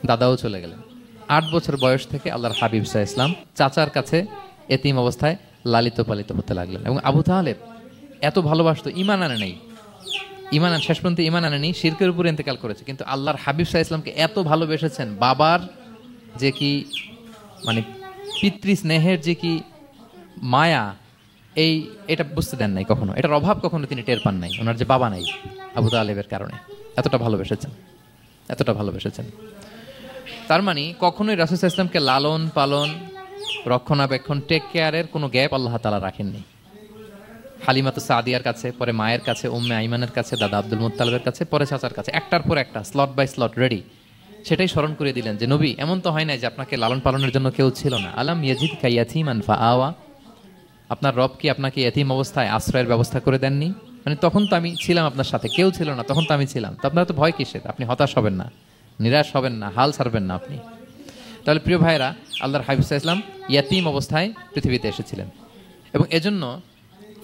দাদাও চলে গেলেন। 8 বছর বয়স থেকে আল্লাহর হাবিব সাল্লাল্লাহু আলাইহি ওয়াসাল্লাম চাচার কাছে এতিম অবস্থায় লালিত পালিত হতে লাগলেন। এবং আবু তালেব এত ভালোবাসতো, ইমান আনে নেই, শেষ পর্যন্ত ইমান আনেনি, শিরকের উপরে ইন্তেকাল করেছে, কিন্তু আল্লাহর হাবিব সাল্লাল্লাহু আলাইহি ওয়াসাল্লামকে এত ভালোবেসেছেন। বাবার যে কি মানে পিতৃ স্নেহের যে কি মায়া, এটা বুঝতে দেন নাই কখনো, এটার অভাব কখনো তিনি টের পান নাই। ওনার যে বাবা নাই, আবু তালেবের কারণে এতটা ভালোবেসেছেন। তার মানে কখনোই রাসূল সাল্লাল্লাহু আলাইহি ওয়াসাল্লামকে লালন পালন, রক্ষণাবেক্ষণ, টেক কেয়ারের কোনো গ্যাপ আল্লাহ তাআলা রাখেননি। হালিমাতু সাদিয়ার কাছে, পরে মায়ের কাছে, উম্মে আইমানের কাছে, দাদা আব্দুল মুত্তালিবের কাছে, পরে চাচার কাছে, একটার পর একটা, স্লট বাই স্লট রেডি। সেটাই স্মরণ করে দিলেন যে নবী এমন তো হয় না যে আপনাকে লালন পালনের জন্য কেউ ছিল না। আলাম ইয়াজিদকা ইয়াতীমান ফাআওয়া, আপনার রব কি আপনাকে এতিম অবস্থায় আশ্রয়ের ব্যবস্থা করে দেননি? মানে তখন তো আমি ছিলাম আপনার সাথে, কেউ ছিল না, তখন তো আমি ছিলাম। তো আপনার তো ভয় কিসের? আপনি হতাশ হবেন না, নিরাশ হবেন না, হাল ছাড়বেন না আপনি। তাহলে প্রিয় ভাইরা, আল্লাহর হাবিব সাল্লাল্লাহু আলাইহি ওয়াসাল্লাম ইয়াতীম অবস্থায় পৃথিবীতে এসেছিলেন এবং এজন্য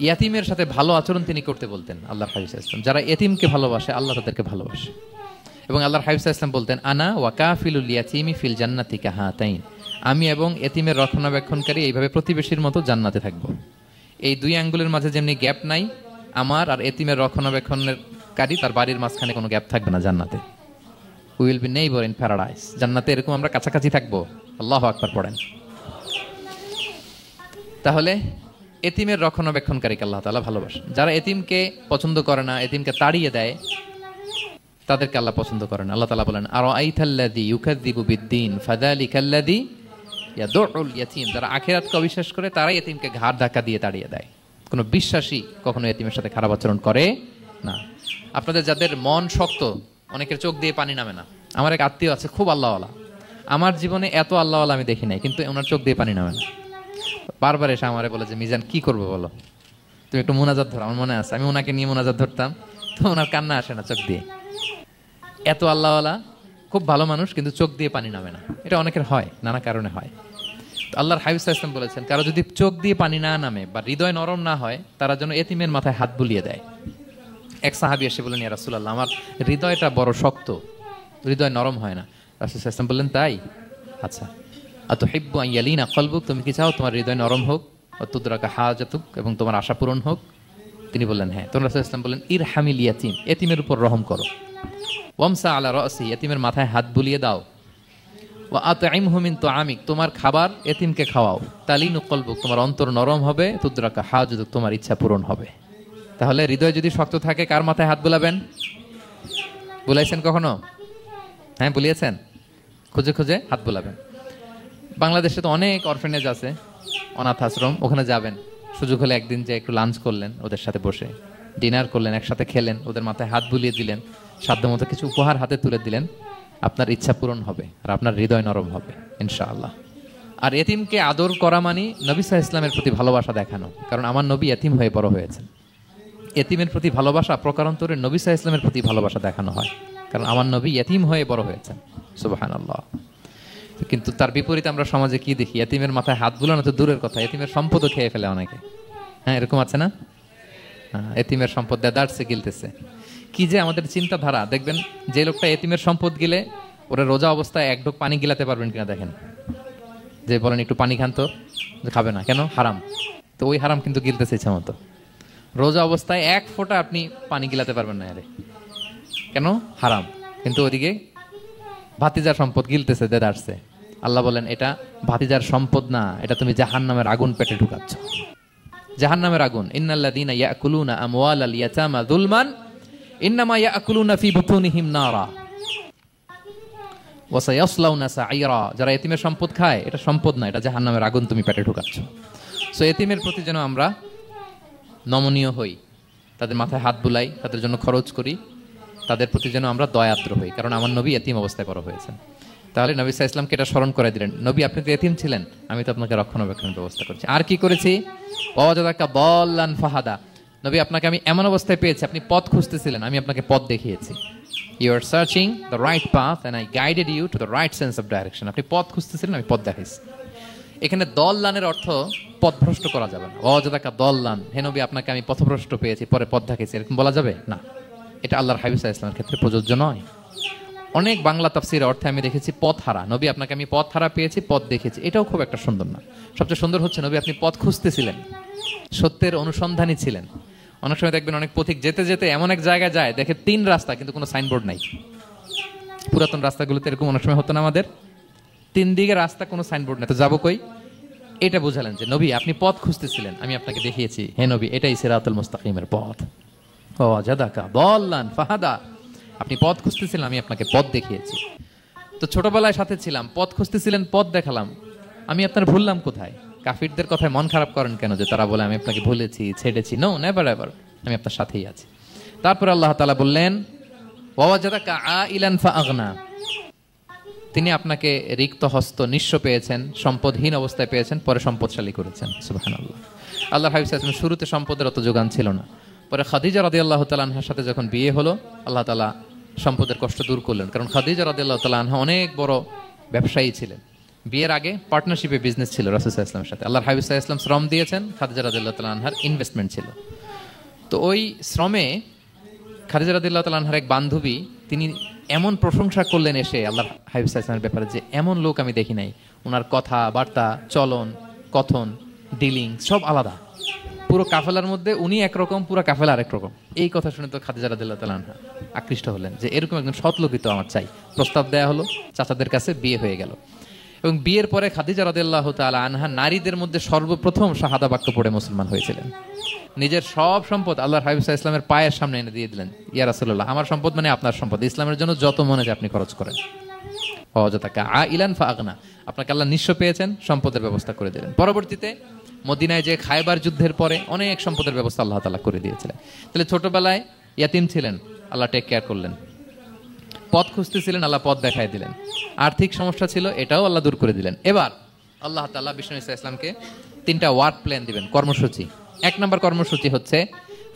ইয়াতীমের সাথে ভালো আচরণ তিনি করতে বলতেন আল্লাহর হাবিব সাল্লাল্লাহু আলাইহি ওয়াসাল্লাম। যারা এতিমকে ভালোবাসে আল্লাহ তাদেরকে ভালোবাসে। এবং আল্লাহর হাবিব সাল্লাল্লাহু আলাইহি ওয়াসাল্লাম বলতেন আনা ওয়া কাফিলুল ইয়াতীমি ফিল জান্নাতি কাহাতাইন, আমি এবং এতিমের রক্ষণাবেক্ষণকারী এইভাবে প্রতিবেশীর মতো জান্নাতে থাকবো। এই দুই আঙ্গুলের মাঝে যেমনি গ্যাপ নাই, আমার আর এতিমের রক্ষণাবেক্ষণকারী তার বাড়ির মাঝখানে কোনো গ্যাপ থাকবে না জান্নাতে। We will be neighbour in paradise, জান্নাতে এরকম আমরা কাছাকাছি থাকবো। আল্লাহু আকবার পড়েন। তাহলে এতিমের রক্ষণাবেক্ষণকারীকে আল্লাহ তাআলা ভালোবাসেন। যারা এতিমকে পছন্দ করে না, এতিমকে তাড়িয়ে দেয়, তাদেরকে আল্লাহ পছন্দ করেন। আল্লাহ তাআলা বলেন আরাআইতাল্লাযী ইউকাযযিবু বিদ্দীন ফাযালিকাল্লাযী ইয়াদুউল ইয়াতীম, যারা আখিরাতকে অবিশ্বাস করে তারাই এতিমকে ঘাড় ধাক্কা দিয়ে তাড়িয়ে দেয়। কোনো বিশ্বাসী কখনো এতিমের সাথে খারাপ আচরণ করে না। আপনাদের যাদের মন শক্ত, অনেকের চোখ দিয়ে পানি নামে না। আমার এক আত্মীয় আছে খুব আল্লাহওয়ালা, আমার জীবনে এত আল্লাহওয়ালা আমি দেখি নাই, কিন্তু ওনার চোখ দিয়ে পানি নামে না। বারবার এসে আমারে বলে যে মিজান কি করবো বলো, তুমি একটু মোনাজাত ধরো। আমার মনে আছে আমি ওনাকে নিয়ে মোনাজাত ধরতাম, তো ওনার কান্না আসে না চোখ দিয়ে। এত আল্লাহওয়ালা, খুব ভালো মানুষ, কিন্তু চোখ দিয়ে পানি নামে না। এটা অনেকের হয়, নানা কারণে হয়। আল্লাহর হাবিব সাল্লাল্লাহু আলাইহি ওয়াসাল্লাম বলেছেন, কারো যদি চোখ দিয়ে পানি না নামে বা হৃদয় নরম না হয়, তারা যেন এতিমের মাথায় হাত বুলিয়ে দেয়। এক সাহাবী এসে বললেন, ইয়া রাসূলুল্লাহ, আমার হৃদয়টা বড় শক্ত, হৃদয় নরম হয় না। রাসূল সাল্লাল্লাহু আলাইহি ওয়াসাল্লাম বললেন, তাই? আচ্ছা, আতুহিব্বু আন ইয়ালিনা কলবুক, তুমি কি চাও তোমার হৃদয় নরম হোক, ওয়া তুদরাকা হাজাতুক, এবং তোমার আশা পূরণ হোক? তিনি বললেন হ্যাঁ। তখন রাসূল সাল্লাল্লাহু আলাইহি ওয়াসাল্লাম বললেন, ইরহামিল ইয়াতীম, এতিমের উপর রহম করো। ওয়ামসা আলা রাসি, এতিমের মাথায় হাত বুলিয়ে দাও। ওয়া আতইমহু মিন তুআমিক, তোমার খাবার এতিমকে খাওয়াও। তালিনু কলবুক, তোমার অন্তর নরম হবে। তুদরাকা হাজাতুক, তোমার ইচ্ছা পূরণ হবে। তাহলে হৃদয় যদি শক্ত থাকে, কার মাথায় হাত বুলাবেন? বুলাইছেন কখনো? হ্যাঁ, বুলিয়েছেন? খুঁজে খুঁজে হাত বুলাবেন। বাংলাদেশে তো অনেক অরফেনেজ আছে, অনাথ আশ্রম, ওখানে যাবেন। সুযোগ হলে একদিন যে একটু লাঞ্চ করলেন ওদের সাথে বসে, ডিনার করলেন, একসাথে খেলেন, ওদের মাথায় হাত বুলিয়ে দিলেন, সাধ্যমতো কিছু উপহার হাতে তুলে দিলেন, আপনার ইচ্ছা পূরণ হবে আর আপনার হৃদয় নরম হবে ইনশাআল্লাহ। আর এতিমকে আদর করা মানে নবী সাল্লাল্লাহু আলাইহি ওয়াসাল্লামের প্রতি ভালোবাসা দেখানো। কারণ আমার নবী এতিম হয়ে বড় হয়েছেন। এতিমের প্রতি ভালোবাসা প্রকারান্তরে নবী সাল্লাল্লাহু আলাইহি ওয়াসাল্লামের প্রতি ভালোবাসা দেখানো হয়, কারণ আমার নবী এতিম হয়ে বড় হয়েছেন। সুবহানাল্লাহ। কিন্তু তার বিপরীতে আমরা সমাজে কি দেখি? এতিমের মাথায় হাত বুলানো তো দূরের কথা, এতিমের সম্পদও খেয়ে ফেলে অনেকে। হ্যাঁ, এরকম আছে না? এতিমের সম্পদ দেদারসে গিলতেছে। কি যে আমাদের চিন্তাধারা! দেখবেন যে লোকটা এতিমের সম্পদ গিলে, ওরা রোজা অবস্থায় এক ঢোক পানি গিলাতে পারবেন কিনা দেখেন। যে বলেন একটু পানি খান তো, খাবে না কেন? হারাম। তো ওই হারাম কিন্তু গিলতেছে ইচ্ছা মতো। রোজা অবস্থায় এক ফোঁটা আপনি পানি গিলাতে পারবেন না, আরে কেন? হারাম। কিন্তু ওদিকে ভাতিজার সম্পদ গিলতেছে দেদারসে। আল্লাহ বলেন এটা ভাতিজার সম্পদ না, এটা তুমি জাহান্নামের আগুন পেটে ঢুকাচ্ছ। জাহান্নামের আগুন। ইন্নাল্লাযীনা ইয়াকুলুনা আমওয়ালাল ইয়াতামা যুলমান ইন্নামা ইয়াকুলুনা ফি বুতুনিহিম নারা ওয়া সায়াসলাউনা সাঈরা। যারা এতিমের সম্পদ খায়, এটা সম্পদ না, এটা জাহান্নামের আগুন তুমি পেটে ঢুকাচ্ছ। সো এতিমের প্রতি যেন আমরা নমনীয় হই, তাদের মাথায় হাত বুলাই, তাদের জন্য খরচ করি, তাদের প্রতি যেন আমরা দয়াদ্র হই, কারণ আমার নবী এতিম অবস্থায় বড় হয়েছেন। তাহলে নবী সাল্লাল্লাহু আলাইহি ওয়াসাল্লামকে এটা স্মরণ করে দিলেন, নবী আপনি তো এতিম ছিলেন, আমি তো আপনাকে রক্ষণাবেক্ষণের ব্যবস্থা করছি। আর কি করেছি? ওয়াজাদাকা দাল্লান ফাহাদা, নবী আপনাকে আমি এমন অবস্থায় পেয়েছি, আপনি পথ খুঁজতেছিলেন, আমি আপনাকে পথ দেখিয়েছি। You are searching the right path and I guided you to the right sense of direction. আপনি পথ খুঁজতেছিলেন, আমি পথ দেখাইছি। এখানে দল্লানের অর্থ পথভ্রষ্ট করা যাবে না। ওয়াজাদাকা দাল্লান, হে নবী আপনাকে আমি পথভ্রষ্ট পেয়েছি, পরে পথ দেখাইছি, এরকম বলা যাবে না। এটা আল্লাহর হাবিব সাল্লাল্লাহু আলাইহি ওয়াসাল্লামের ক্ষেত্রে প্রযোজ্য নয়। অনেক বাংলা তাফসীরের অর্থে আমি দেখেছি পথ হারা, নবী আপনাকে আমি পথ হারা পেয়েছি, পথ দেখেছি, এটাও খুব একটা সুন্দর না। সবচেয়ে সুন্দর হচ্ছে নবী আপনি পথ খুঁজতেছিলেন, সত্যের অনুসন্ধানী ছিলেন। অনেক সময় দেখবেন অনেক পথিক যেতে যেতে এমন এক জায়গায় যায়, দেখে 3 রাস্তা কিন্তু কোনো সাইনবোর্ড নাই। পুরাতন রাস্তাগুলোতে এরকম অনেক সময় হতো না আমাদের, 3 দিকে রাস্তা, কোনো সাইনবোর্ড নাই, তো যাবো কই? এটা বুঝালেন যে নবী আপনি পথ খুঁজতেছিলেন, আমি আপনাকে দেখিয়েছি, হে নবী এটাই সিরাতুল মুস্তাকিমের পথ। ওয়াজাদাকা দাল্লান ফাহাদা, আপনি পথ খুঁজতেছিলেন, আমি আপনাকে পথ দেখিয়েছি। তো ছোটবেলায় সাথে ছিলাম, পথ খুঁজতেছিলেন, পথ দেখালাম, আমি আপনার ভুললাম কোথায়? কাফিরদের কথায় মন খারাপ করেন কেন যে তারা বলে আমি আপনাকে ভুলেছি, ছেড়েছি? নো, নেভার এভার, আমি আপনার সাথেই আছি। তারপর আল্লাহ তাআলা বললেন ওয়াজাদাকা আইলান ফাআগনা, তিনি আপনাকে রিক্ত হস্ত, নিঃস্ব পেয়েছেন, সম্পদহীন অবস্থায় পেয়েছেন, পরে সম্পদশালী করেছেন। সুবহানাল্লাহ। আল্লাহর হাবিব সাল্লাল্লাহু আলাইহি ওয়াসাল্লাম শুরুতে সম্পদের অত যোগান ছিল না, পরে খাদিজা রাদিয়াল্লাহু তাআলা আনহার সাথে যখন বিয়ে হলো, আল্লাহ তাআলা সম্পদের কষ্ট দূর করলেন। কারণ খাদিজা রাদিয়াল্লাহু তাআলা আনহা অনেক বড় ব্যবসায়ী ছিলেন। বিয়ের আগে পার্টনারশিপে বিজনেস ছিল রাসূল সাল্লাল্লাহু আলাইহি ওয়াসাল্লামের সাথে। আল্লাহর হাবিব সাল্লাল্লাহু আলাইহি ওয়াসাল্লাম শ্রম দিয়েছেন, খাদিজা রাদিয়াল্লাহু তাআলা আনহার ইনভেস্টমেন্ট ছিল। তো ওই শ্রমে খাদিজা রাদিয়াল্লাহু তাআলা আনহার এক বান্ধবী, তিনি এমন প্রশংসা করলেন এসে আল্লাহর হাবিব সাল্লাল্লাহু আলাইহি ওয়াসাল্লামের ব্যাপারে যে এমন লোক আমি দেখি নাই, ওনার কথা বার্তা, চলন, কথন, ডিলিং সব আলাদা। পুরো কাফেলার মধ্যে উনি একরকম, পুরো কাফেলা আরেক রকম। এই কথা শুনে তো খাদিজা রাদিয়াল্লাহু তাআলা আনহা আকৃষ্ট হলেন যে এরকম একজন সৎ লোকই তো আমার চাই। প্রস্তাব দেয়া হলো, চাচাদের কাছে বিয়ে হয়ে গেল। এবং বিয়ের পরে খাদিজা রাদিয়াল্লাহু তাআলা আনহা নারীদের মধ্যে সর্বপ্রথম শাহাদা বাক্য পড়ে মুসলমান হয়েছিলেন। নিজের সব সম্পদ আল্লাহর হাবিব সাল্লাল্লাহু আলাইহি ওয়াসাল্লামের পায়ের সামনে এনে দিয়ে দিলেন, ইয়া রাসূলুল্লাহ আমার সম্পদ মানে আপনার সম্পদ, ইসলামের জন্য যত মনে যায় আপনি খরচ করেন। ওয়াজাদাকা আইলান ফাআগনা, আপনাকে আল্লাহ নিঃস্ব পেয়েছেন, সম্পদের ব্যবস্থা করে দিলেন। পরবর্তীতে মদিনায় যে খায়বার যুদ্ধের পরে অনেক সম্পদের ব্যবস্থা আল্লাহ তাআলা করে দিয়েছিলেন। তাহলে ছোটবেলায় ইয়াতিম ছিলেন, আল্লাহ টেক কেয়ার করলেন। পথ খুঁজতেছিলেন, আল্লাহ পথ দেখায় দিলেন। আর্থিক সমস্যা ছিল, এটাও আল্লাহ দূর করে দিলেন। এবার আল্লাহ তাআলা বিষ্ণু ঈসা ইসলামকে 3টা ওয়ার্ক প্ল্যান দিবেন, কর্মসূচি। 1 নম্বর কর্মসূচি হচ্ছে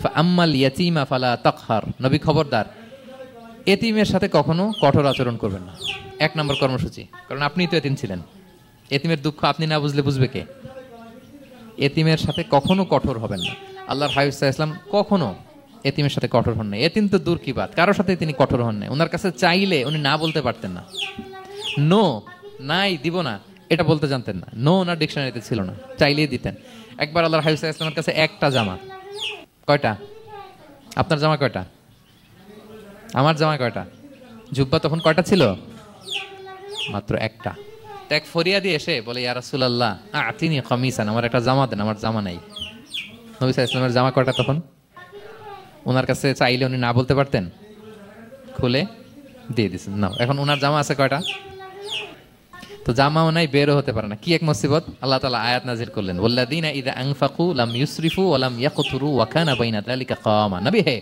ফাআম্মাল ইয়াতীমা ফালা তাকহার, নবী খবরদার এতিমের সাথে কখনো কঠোর আচরণ করবেন না। 1 নম্বর কর্মসূচি, কারণ আপনিই তো এতিম ছিলেন। এতিমের দুঃখ আপনি না বুঝলে বুঝবে কে? এতিমের সাথে কখনো কঠোর হবেন না। আল্লাহর হাবিব সাল্লাল্লাহু আলাইহি ওয়াসাল্লাম কখনো এতিমের সাথে কঠোর হন না। এতিম তো দূর কি বাত, কারোর সাথে তিনি কঠোর হন না। ওনার কাছে চাইলে উনি না বলতে পারতেন না, নো নাই দিব না এটা বলতে জানতেন না। নো ওনার ডিকশনারিতে ছিল না, চাইলেই দিতেন। একবার আল্লাহর হাবিব সাল্লাল্লাহু আলাইহি ওয়াসাল্লামের কাছে একটা জামা, কয়টা? আপনার জামা কয়টা? আমার জামা কয়টা? জুব্বা তখন কয়টা ছিল? মাত্র একটা। এক ফরিয়াদি এসে বলে, ইয়া রাসূলুল্লাহ আতিনি কামিসান, আমার একটা জামা দেন, আমার জামা নাই। নবী সাল্লাল্লাহু আলাইহি ওয়াসাল্লামের জামা কয়টা তখন? ওনার কাছে চাইলে উনি না বলতে পারতেন, খুলে দিয়ে দিয়েছেন। নাও, এখন ওনার জামা আছে কয়টা? তো জামাও নাই, বেরও হতে পারে না। কি এক মুসিবত! আল্লাহ তাআলা আয়াত নাযিল করলেন, ওয়াল্লাযীনা ইযা আনফাকু লাম ইউসরিফু ওয়া লাম ইয়াকতুরু ওয়া কানা বাইনা যালিকা কাওয়ামা। নবী হে,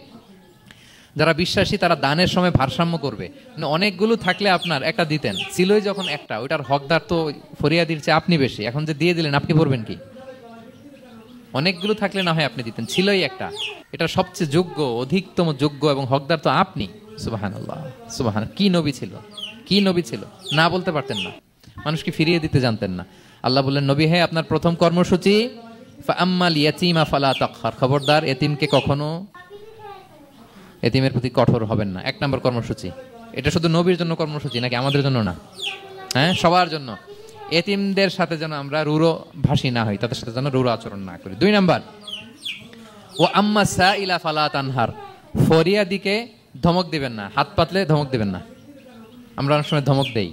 যারা বিশ্বাসী তারা দানের সময় ভারসাম্য করবে। অনেকগুলো থাকলে আপনার একটা দিতেন, ছিলই যখন একটা, ওইটার হকদার তো ফরিয়াদির চেয়ে আপনি বেশি। এখন যে দিয়ে দিলেন, আপনি পড়বেন কি? অনেকগুলো থাকলে না হয় আপনি দিতেন, ছিলই একটা, এটা সবচেয়ে যোগ্য, অধিকতম যোগ্য এবং হকদার তো আপনি। সুবহানাল্লাহ, সুবহান। কি নবী ছিল, কি নবী ছিল! না বলতে পারতেন না, মানুষকে ফিরিয়ে দিতে জানতেন না। আল্লাহ বললেন, নবী হে, আপনার প্রথম কর্মসূচি ফাআম্মাল ইয়াতীমা ফালা তাকহার, খবরদার এতিমকে কখনো, এতিমের প্রতি কঠোর হবেন না। 1 নম্বর কর্মসূচি। এটা শুধু নবীর জন্য কর্মসূচি নাকি আমাদের জন্য না? হ্যাঁ, সবার জন্য। এতিমদের সাথে যেন আমরা রূঢ় ভাষী না হই, তাদের সাথে যেন রূঢ় আচরণ না করি। 2 নম্বর, ও আম্মা সাইলা ফালা তানহার, ফরিয়াদিকে ধমক দিবেন না, হাত পাতলে ধমক দিবেন না। আমরা অনেক সময় ধমক দেই,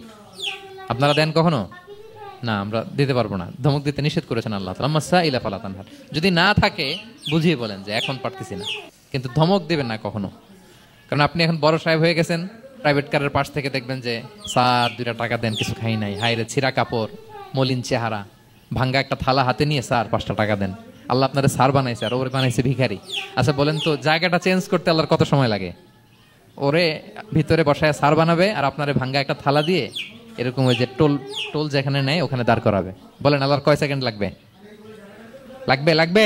আপনারা দেন কখনো? না, আমরা দিতে পারবো না, ধমক দিতে নিষেধ করেছেন আল্লাহ তাআলা। আম্মা সাইলা ফালা তানহার, যদি না থাকে বুঝিয়ে বলেন যে এখন পারতেছি না, কিন্তু ধমক দেবেন না কখনো। কারণ আপনি এখন বড় সাহেব হয়ে গেছেন, প্রাইভেট কারের পাশ থেকে দেখবেন যে স্যার 2টা টাকা দেন, কিছু খাই নাই, হায়রে ছিঁড়া কাপড়, মলিন চেহারা, ভাঙ্গা একটা থালা হাতে নিয়ে, স্যার 5টা টাকা দেন। আল্লাহ আপনারা স্যার বানাইছে আর ওরে বানাইছে ভিখারি। আচ্ছা বলেন তো, জায়গাটা চেঞ্জ করতে আল্লাহর কত সময় লাগে? ওরে ভিতরে বসায় স্যার বানাবে আর আপনারে ভাঙ্গা একটা থালা দিয়ে এরকম ওই যে টোল টোল যেখানে নেয় ওখানে দাঁড় করাবে। বলেন আল্লাহর কয় সেকেন্ড লাগবে? লাগবে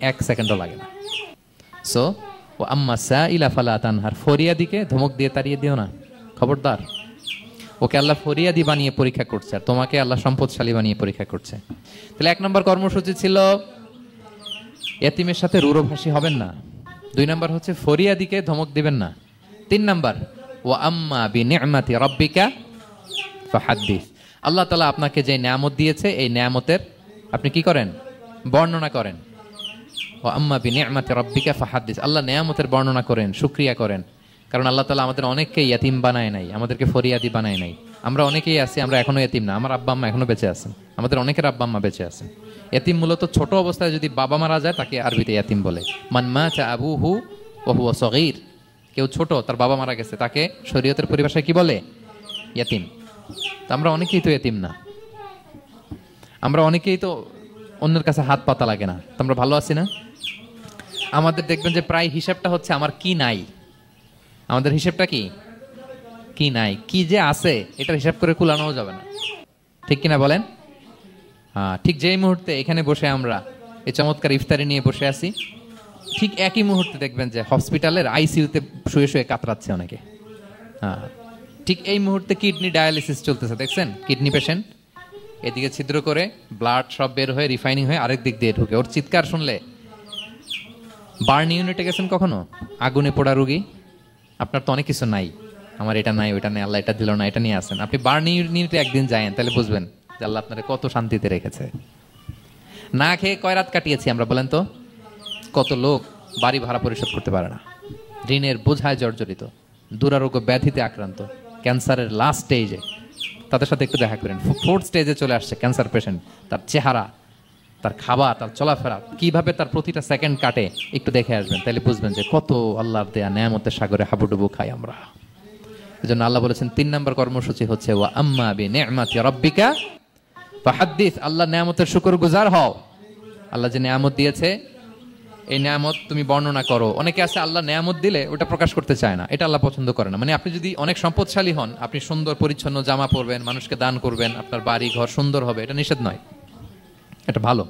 1 সেকেন্ডও লাগে না। সো ও আম্মা সাইলা ফালা তানহার, ফরিয়াদিকে ধমক দিয়ে তাড়িয়ে দিও না, খবরদার। ওকে আল্লাহ ফরিয়াদি বানিয়ে পরীক্ষা করছে, আর তোমাকে আল্লাহ সম্পদশালী বানিয়ে পরীক্ষা করছে। তাহলে 1 নম্বর কর্মসূচি ছিল এতিমের সাথে রূঢ়ভাষী হবেন না। 2 নম্বর হচ্ছে ফরিয়াদিকে ধমক দিবেন না। 3 নম্বর, ওয়া আম্মা বিনি'মাতি রাব্বিকা ফাহাদ্দিস, আল্লাহ তাআলা আপনাকে যে নিয়ামত দিয়েছে এই নিয়ামতের আপনি কি করেন? বর্ণনা করেন। ওয়া আম্মা বিনি'মাতি রাব্বিকা ফাহাদ্দিস, আল্লাহ নিয়ামতের বর্ণনা করেন, শুকরিয়া করেন। কারণ আল্লাহ তাআলা আমাদের অনেককে ইয়াতিম বানায় নাই, আমাদেরকে ফরিয়াদি বানায় নাই। আমরা অনেকেই আছি, আমরা এখনো ইয়াতিম না, আমার আব্বা আম্মা এখনো বেঁচে আছেন, আমাদের অনেকের আব্বা আম্মা বেঁচে আছেন। ইয়াতিম মূলত ছোট অবস্থায় যদি বাবা মারা যায় তাকে আরবিতে ইয়াতিম বলে। মান মাতা আবুহু ওয়া হুয়া সগীর, কেউ ছোট, তার বাবা মারা গেছে, তাকে শরীয়তের পরিভাষায় কি বলে? ইয়াতিম। তো আমরা অনেকেই তো ইয়াতিম না, আমরা অনেকেই তো অন্যের কাছে হাত পাতা লাগে না, তো আমরা ভালো আছি না? আমাদের দেখবেন যে প্রায় হিসাবটা হচ্ছে আমার কি নাই। আমাদের হিসাবটা কি? কি নাই, কি যে আছে এটার হিসাব করে কুলানোও যাবে না, ঠিক কিনা বলেন? হ্যাঁ, ঠিক যেই মুহূর্তে এখানে বসে আমরা এই চমৎকার ইফতারি নিয়ে বসে আছি, ঠিক একই মুহূর্তে দেখবেন যে হসপিটালের আইসিইউতে শুয়ে শুয়ে কাতরাচ্ছে অনেকে। হ্যাঁ, ঠিক এই মুহূর্তে কিডনি ডায়ালিসিস চলতেছে, দেখছেন? কিডনি পেশেন্ট এদিকে ছিদ্র করে ব্লাড সব বের হয়ে রিফাইনিং হয়ে আরেক দিক দিয়ে ঢুকে, ওর চিৎকার শুনলে। বার্ন ইউনিটে গেছেন কখনো? আগুনে পোড়া রুগী, আপনার তো অনেক কিছু নাই, আমার এটা নাই ওইটা নেই, আল্লাহ এটা দিল না, এটা নিয়ে আসেন। আপনি বার্ন ইউনিটে একদিন যায়েন, তাহলে বুঝবেন যে আল্লাহ আপনারা কত শান্তিতে রেখেছে। না খেয়ে কয় রাত কাটিয়েছি আমরা, বলেন তো? কত লোক বাড়ি ভাড়া পরিশোধ করতে পারে না, ঋণের বোঝায় জর্জরিত, দুরারোগ্য ব্যাধিতে আক্রান্ত, ক্যান্সারের লাস্ট স্টেজে, তাদের সাথে একটু দেখা করেন। 4th স্টেজে চলে আসছে ক্যান্সার পেশেন্ট, তার চেহারা, তার খাবার, তার চলাফেরা, কিভাবে তার প্রতিটা সেকেন্ড কাটে, একটু দেখে আসবেন, তাহলে বুঝবেন যে কত আল্লাহর দেয়া নেয়ামতের সাগরে হাবুডুবু খাই আমরা। এজন্য আল্লাহ বলেছেন 3 নম্বর কর্মসূচি হচ্ছে ওয়া আম্মা বিনি'মাতি রাব্বিকা ফাহাদ্দিস, আল্লাহর নিয়ামতের শুকরগুজার হও। আল্লাহ যে নিয়ামত দিয়েছে এই নিয়ামত তুমি বর্ণনা করো। অনেকে আছে আল্লাহ নিয়ামত দিলে ওটা প্রকাশ করতে চায় না, এটা আল্লাহ পছন্দ করে না। মানে আপনি যদি অনেক সম্পদশালী হন, আপনি সুন্দর পরিচ্ছন্ন জামা পরবেন, মানুষকে দান করবেন, আপনার বাড়ি ঘর সুন্দর হবে, এটা নিষেধ নয়, এটা ভালো।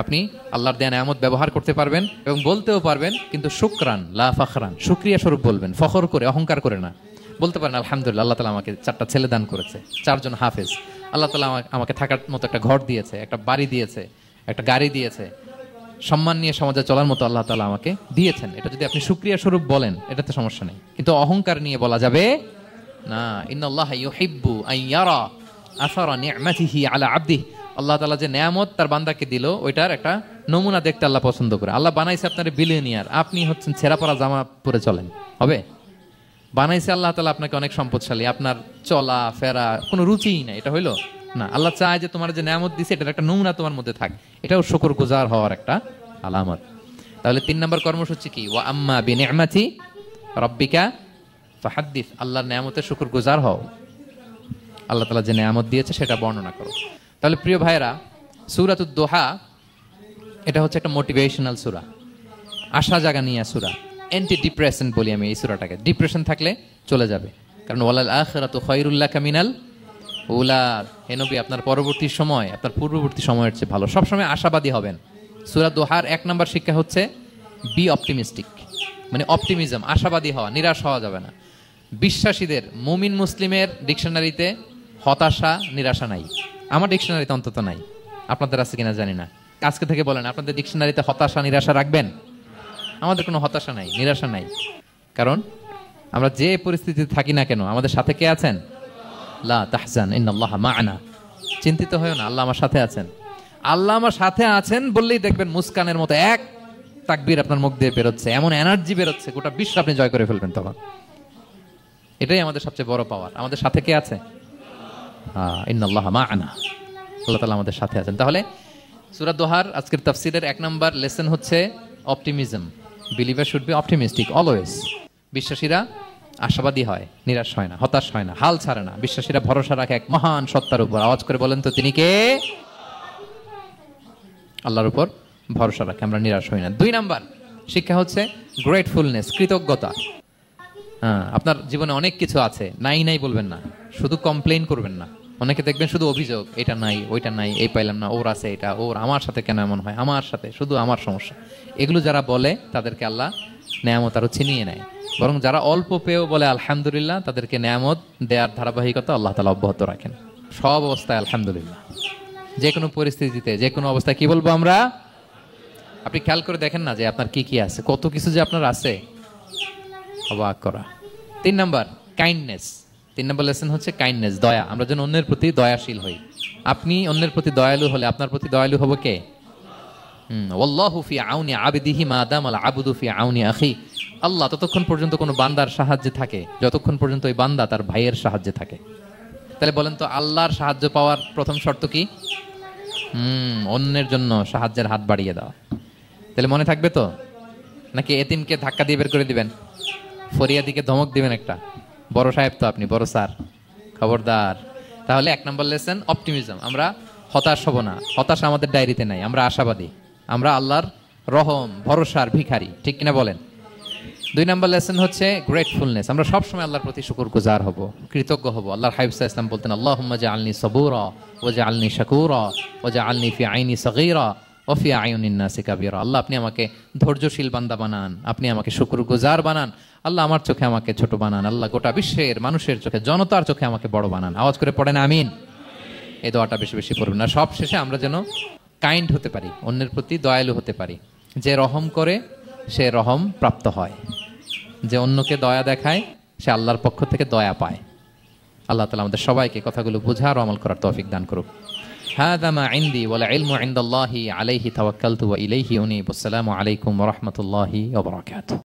আপনি আল্লাহর দেয়া নিয়ামত ব্যবহার করতে পারবেন এবং বলতেও পারবেন, কিন্তু শুকরান লা ফখরান, শুকরিয়া স্বরূপ বলবেন, ফখর করে অহংকার করে না। বলতে পারেন আলহামদুলিল্লাহ, আল্লাহ তাআলা আমাকে 4টা ছেলে দান করেছে, 4 জন হাফেজ, আল্লাহ তাআলা আমাকে থাকার মতো একটা ঘর দিয়েছে, একটা বাড়ি দিয়েছে, একটা গাড়ি দিয়েছে, সম্মান নিয়ে সমাজে চলার মতো আল্লাহ তাআলা আমাকে দিয়েছেন। এটা যদি আপনি শুকরিয়া স্বরূপ বলেন, এটাতে সমস্যা নেই, কিন্তু অহংকার নিয়ে বলা যাবে না। ইন্নাল্লাহা ইউহিব্বু আন ইয়ারা আসারা নি'মাতিহি আলা আবদিহি, আল্লাহ তাআলা যে নিয়ামত তার বান্দাকে দিল ওইটার একটা নমুনা দেখতে আল্লাহ পছন্দ করে। আল্লাহ বানাইছে আপনার বিলিয়নিয়ার, আপনি হচ্ছেন ছেঁড়া পরা জামা পরে চলেন, হবে? বানাইছে আল্লাহ তাআলা আপনাকে অনেক সম্পদশালী, আপনার চলা ফেরা কোনো রুচিই নাই, এটা হইলো না। আল্লাহ চায় যে তোমার যে নিয়ামত দিছে এটার একটা নমুনা তোমার মধ্যে থাকে, এটাও শুকরগুজার হওয়ার একটা আলামত। তাহলে 3 নম্বর কর্মসূচি কি? ওয়া আম্মা বিনি'মাতি রাব্বিকা ফাহাদ্দিস, আল্লাহর নিয়ামতের শুকরগুজার হও, আল্লাহ তাআলা যে নিয়ামত দিয়েছে সেটা বর্ণনা করো। তাহলে প্রিয় ভাইরা, সূরাতুদ দোহা এটা হচ্ছে একটা মোটিভেশনাল সূরা, আশা জাগা নিয়ে সূরা, অ্যান্টি ডিপ্রেশন বলি আমি এই সূরাটাকে। ডিপ্রেশন থাকলে চলে যাবে, কারণ ওয়ালাল আখিরাতু খায়রুল লাকা মিনাল উলা, হে নবী আপনার পরবর্তী সময় আপনার পূর্ববর্তী সময়ের চেয়ে ভালো। সবসময় আশাবাদী হবেন। সূরা দোহার 1 নম্বর শিক্ষা হচ্ছে বি অপটিমিস্টিক, মানে অপটিমিজম, আশাবাদী হওয়া, নিরাশ হওয়া যাবে না। বিশ্বাসীদের, মুমিন মুসলিমের ডিকশনারিতে হতাশা নিরাশা নাই, আমার ডিকশনারিতে অন্তত নাই, আপনাদের আছে কিনা জানি না। আজকে থেকে বলেন আপনাদের ডিকশনারিতে হতাশা নিরাশা রাখবেন। আমাদের কোনো হতাশা নাই, নিরাশা নাই, কারণ আমরা যে পরিস্থিতিতে থাকি না কেন আমাদের সাথে কে আছেন? লা তাহজান ইন্নাল্লাহা মা'না, চিন্তিত হয়ো না, আল্লাহ আমার সাথে আছেন। আল্লাহ আমার সাথে আছেন বললেই দেখবেন মুস্কানের মতো এক তাকবীর আপনার মুখ দিয়ে বেরোচ্ছে, এমন এনার্জি বেরোচ্ছে, গোটা বিশ্ব আপনি জয় করে ফেলবেন তখন। এটাই আমাদের সবচেয়ে বড় পাওয়ার। আমাদের সাথে কে আছে? ইন্নাল্লাহা মা'না, আল্লাহ তাআলা আমাদের সাথে আছেন। তাহলে সূরা দোহার আজকের তাফসীরের 1 নাম্বার লেসন হচ্ছে optimism. Believer should be optimistic always. বিশ্বাসীরা আশাবাদী হয়, নিরাশ হয় না, হতাশ হয় না, হাল ছাড়ে না। বিশ্বাসীরা ভরসা রাখে এক মহান সত্তার উপর। আওয়াজ করে বলেন তো তিনি কে? আল্লাহর উপর ভরসা রাখে, আমরা নিরাশ হই না। 2 নাম্বার শিক্ষা হচ্ছে গ্রেটফুলনেস, কৃতজ্ঞতা। আপনার জীবনে অনেক কিছু আছে, নাই নাই বলবেন না, শুধু কমপ্লেইন করবেন না। অনেকে দেখবেন শুধু অভিযোগ, এটা নাই ওইটা নাই, এই পাইলাম না, ওর আছে এটা, ওর, আমার সাথে কেন এমন হয়, আমার সাথে শুধু আমার সমস্যা। এগুলো যারা বলে তাদেরকে আল্লাহ নেয়ামত আরো ছিনিয়ে নেয়। বরং যারা অল্প পেয়েও বলে আলহামদুলিল্লাহ, তাদেরকে নেয়ামত দেওয়ার ধারাবাহিকতা আল্লাহ তাআলা অব্যাহত রাখেন। সব অবস্থায় আলহামদুলিল্লাহ, যে কোনো পরিস্থিতিতে, যে কোনো অবস্থায় কি বলবো আমরা? আপনি খেয়াল করে দেখেন না যে আপনার কি কি আছে, কত কিছু যে আপনার আছে, অবাক করা। 3 নাম্বার কাইন্ডনেস। 3 নম্বর লেসন হচ্ছে কাইন্ডনেস, দয়া। আমরা যেন অন্যের প্রতি দয়াশীল হই। আপনি অন্যের প্রতি দয়ালু হলে আপনার প্রতি দয়ালু হবে কে? ওয়াল্লাহু ফি আউনি আবদিহি মা দামাল আবদু ফি আউনি আখি। আল্লাহ ততক্ষণ পর্যন্ত কোনো বান্দার সাহায্যে থাকে যতক্ষণ পর্যন্ত ওই বান্দা তার ভাইয়ের সাহায্যে থাকে। তাহলে বলেন তো, আল্লাহর সাহায্য পাওয়ার প্রথম শর্ত কি? অন্যের জন্য সাহায্যের হাত বাড়িয়ে দেওয়া। তাহলে মনে থাকবে তো? নাকি এতিমকে ধাক্কা দিয়ে বের করে দিবেন, ফরিয়াদিকে ধমক দিবেন একটা? বড় সাহেব তো আপনি, বড় স্যার, খবরদার। তাহলে 1 নম্বর লেসন অপটিমিজম। আমরা হতাশ হব না, হতাশা আমাদের ডায়েরিতে নাই, আমরা আশাবাদী, আমরা আল্লাহর রহম ভরসার ভিখারি, ঠিক কিনা বলেন? 2 নম্বর লেসন হচ্ছে গ্রেটফুলনেস। আমরা সবসময় আল্লাহর প্রতি শুকরগুজার হব, কৃতজ্ঞ হব। আল্লাহর হাবিব সাল্লাল্লাহু আলাইহি ওয়াসাল্লাম বলতেন, আল্লাহুম্মা জাআলনি সাবুরা ওয়া জাআলনি শাকুরা ওয়া জাআলনি ফি আইনি সাগীরা ওয়া ফি আয়ুনিন নাসি কাবীরা। আল্লাহ আপনি আমাকে ধৈর্যশীল বান্দা বানান, আপনি আমাকে শুকরগুজার বানান। আল্লাহ আমার চোখে আমাকে ছোট বানান, আল্লাহ গোটা বিশ্বের মানুষের চোখে, জনতার চোখে আমাকে বড় বানান। আওয়াজ করে পড়েন আমিন। এই দোয়াটা বেশি বেশি পড়বেন। না সব শেষে আমরা যেন কাইন্ড হতে পারি, অন্যের প্রতি দয়ালু হতে পারি। যে রহম করে সে রহম প্রাপ্ত হয়, যে অন্যকে দয়া দেখায় সে আল্লাহর পক্ষ থেকে দয়া পায়। আল্লাহ তাআলা আমাদের সবাইকে কথাগুলো বোঝার ও আমল করার তৌফিক দান করুক। হাযা মা ইনদি ওয়াল ইলমু ইনদাল্লাহি আলাইহি তাওয়াক্কালতু ওয়া ইলাইহি উনীব। আসসালামু আলাইকুম ওয়া রাহমাতুল্লাহি ওয়া বারাকাতুহু।